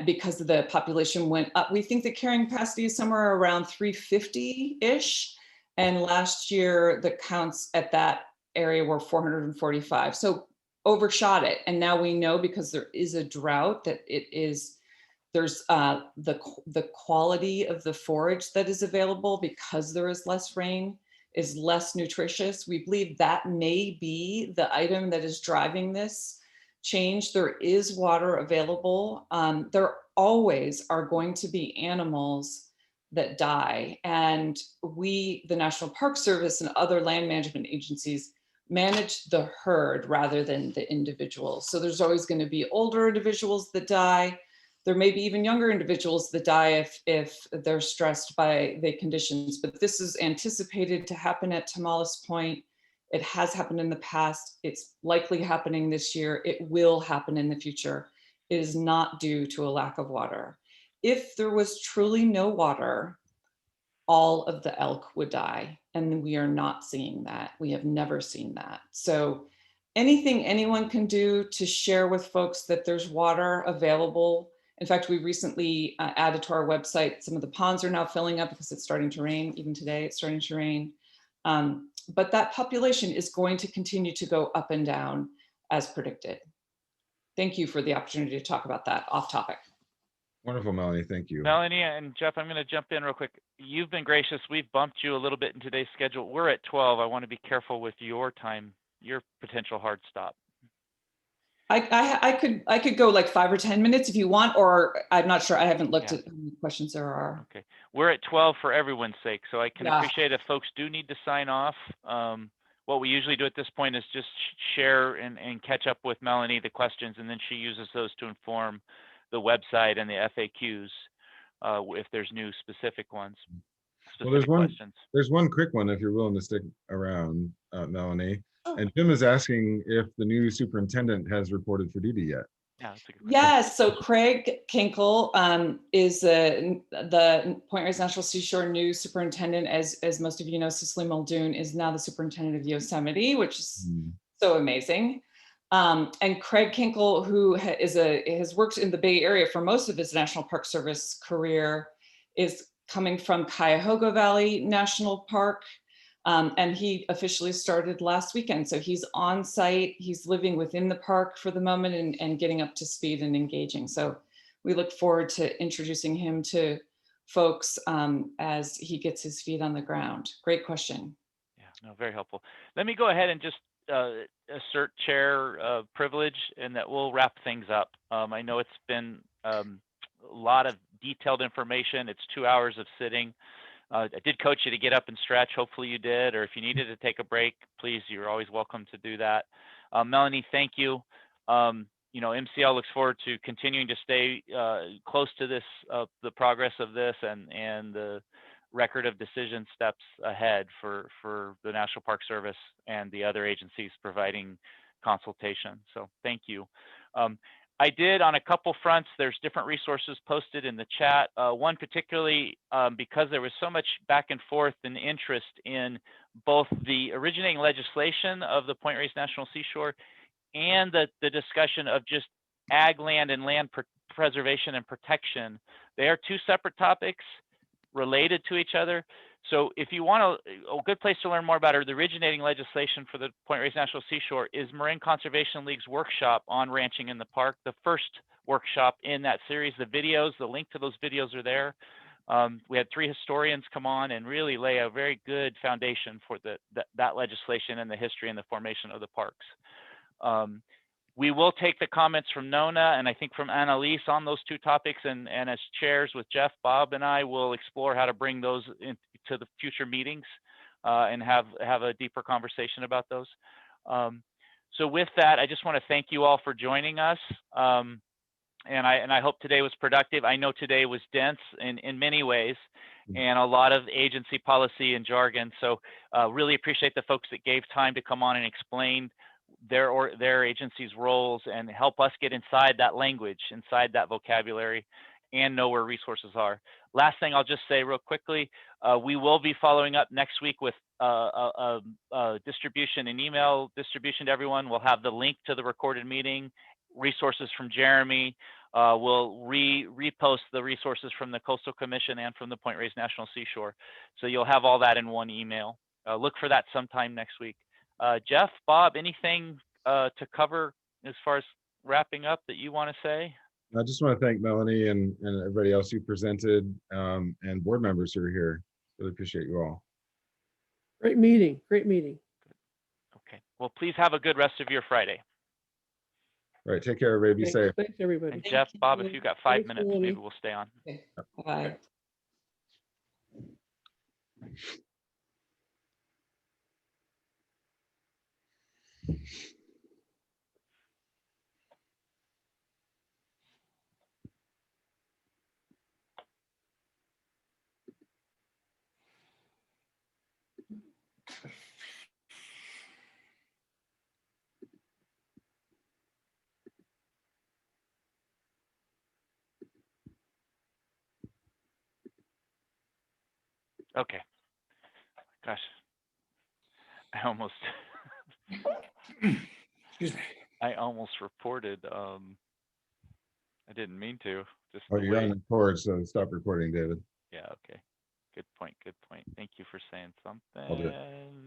because the population went up, we think the carrying capacity is somewhere around 350-ish. And last year, the counts at that area were 445. So overshot it. And now we know, because there is a drought, that there's the quality of the forage that is available because there is less rain is less nutritious. We believe that may be the item that is driving this change. There is water available. There always are going to be animals that die. And we, the National Park Service and other land management agencies, manage the herd rather than the individuals. So there's always going to be older individuals that die. There may be even younger individuals that die if they're stressed by the conditions, but this is anticipated to happen at Tamales Point. It has happened in the past. It's likely happening this year. It will happen in the future. It is not due to a lack of water. If there was truly no water, all of the elk would die, and we are not seeing that. We have never seen that. So anything anyone can do to share with folks that there's water available. In fact, we recently added to our website, some of the ponds are now filling up because it's starting to rain. Even today, it's starting to rain. but that population is going to continue to go up and down as predicted. Thank you for the opportunity to talk about that off topic. Wonderful, Melanie. Thank you. Melanie and Jeff, I'm going to jump in real quick. You've been gracious. We've bumped you a little bit in today's schedule. We're at 12. I want to be careful with your time, your potential hard stop. I could go like 5 or 10 minutes if you want, or I'm not sure. I haven't looked Yeah. at how many questions there are. Okay. We're at 12 for everyone's sake, so I can Yeah. appreciate if folks do need to sign off. What we usually do at this point is just share and catch up with Melanie the questions, and then she uses those to inform the website and the FAQs if there's new specific ones, Well, there's one. questions. There's one quick one if you're willing to stick around, Melanie. Oh. And Jim is asking if the new superintendent has reported for duty yet. Yeah, that's a good question. Yes, so Craig Kinkle is the Point Reyes National Seashore new superintendent. As most of you know, Cicely Muldoon is now the superintendent of Yosemite, which is so amazing. And Craig Kinkle, who has worked in the Bay Area for most of his National Park Service career, is coming from Cuyahoga Valley National Park. And he officially started last weekend. So he's on site, he's living within the park for the moment and getting up to speed and engaging. So we look forward to introducing him to folks as he gets his feet on the ground. Great question. Yeah, no, very helpful. Let me go ahead and just assert chair privilege, and that we'll wrap things up. I know it's been a lot of detailed information. It's 2 hours of sitting. I did coach you to get up and stretch. Hopefully you did, or if you needed to take a break, please, you're always welcome to do that. Melanie, thank you. MCL looks forward to continuing to stay close to this, the progress of this and the record of decision steps ahead for the National Park Service and the other agencies providing consultation. So thank you. I did on a couple fronts. There's different resources posted in the chat. One particularly because there was so much back and forth and interest in both the originating legislation of the Point Reyes National Seashore and the discussion of just ag land and land preservation and protection. They are two separate topics related to each other. So if you want a good place to learn more about the originating legislation for the Point Reyes National Seashore is Marine Conservation League's workshop on ranching in the park, the first workshop in that series. The videos, the link to those videos are there. We had 3 historians come on and really lay a very good foundation for that legislation and the history and the formation of the parks. We will take the comments from Nona and I think from Annalise on those 2 topics, and as chairs with Jeff, Bob, and I will explore how to bring those into the future meetings and have a deeper conversation about those. So with that, I just want to thank you all for joining us. And I hope today was productive. I know today was dense in many ways and a lot of agency policy and jargon. So really appreciate the folks that gave time to come on and explain their agency's roles and help us get inside that language, inside that vocabulary, and know where resources are. Last thing I'll just say real quickly, we will be following up next week with distribution and email distribution to everyone. We'll have the link to the recorded meeting, resources from Jeremy. We'll repost the resources from the Coastal Commission and from the Point Reyes National Seashore. So you'll have all that in one email. Look for that sometime next week. Jeff, Bob, anything to cover as far as wrapping up that you want to say? I just want to thank Melanie and everybody else who presented and board members who are here. Really appreciate you all. Great meeting. Great meeting. Okay. Well, please have a good rest of your Friday. All right. Take care, everybody. Be safe. Thanks, everybody. And Jeff, Bob, if you. you've got 5 Thanks, minutes, Melanie. maybe we'll stay on. Okay. Bye. Okay. Gosh, I almost, Excuse me. I almost reported. I didn't mean to. Just Oh, the you're way- on the record, so stop recording, David. Yeah. Okay. Good point. Good point. Thank you for saying I'll do it. something.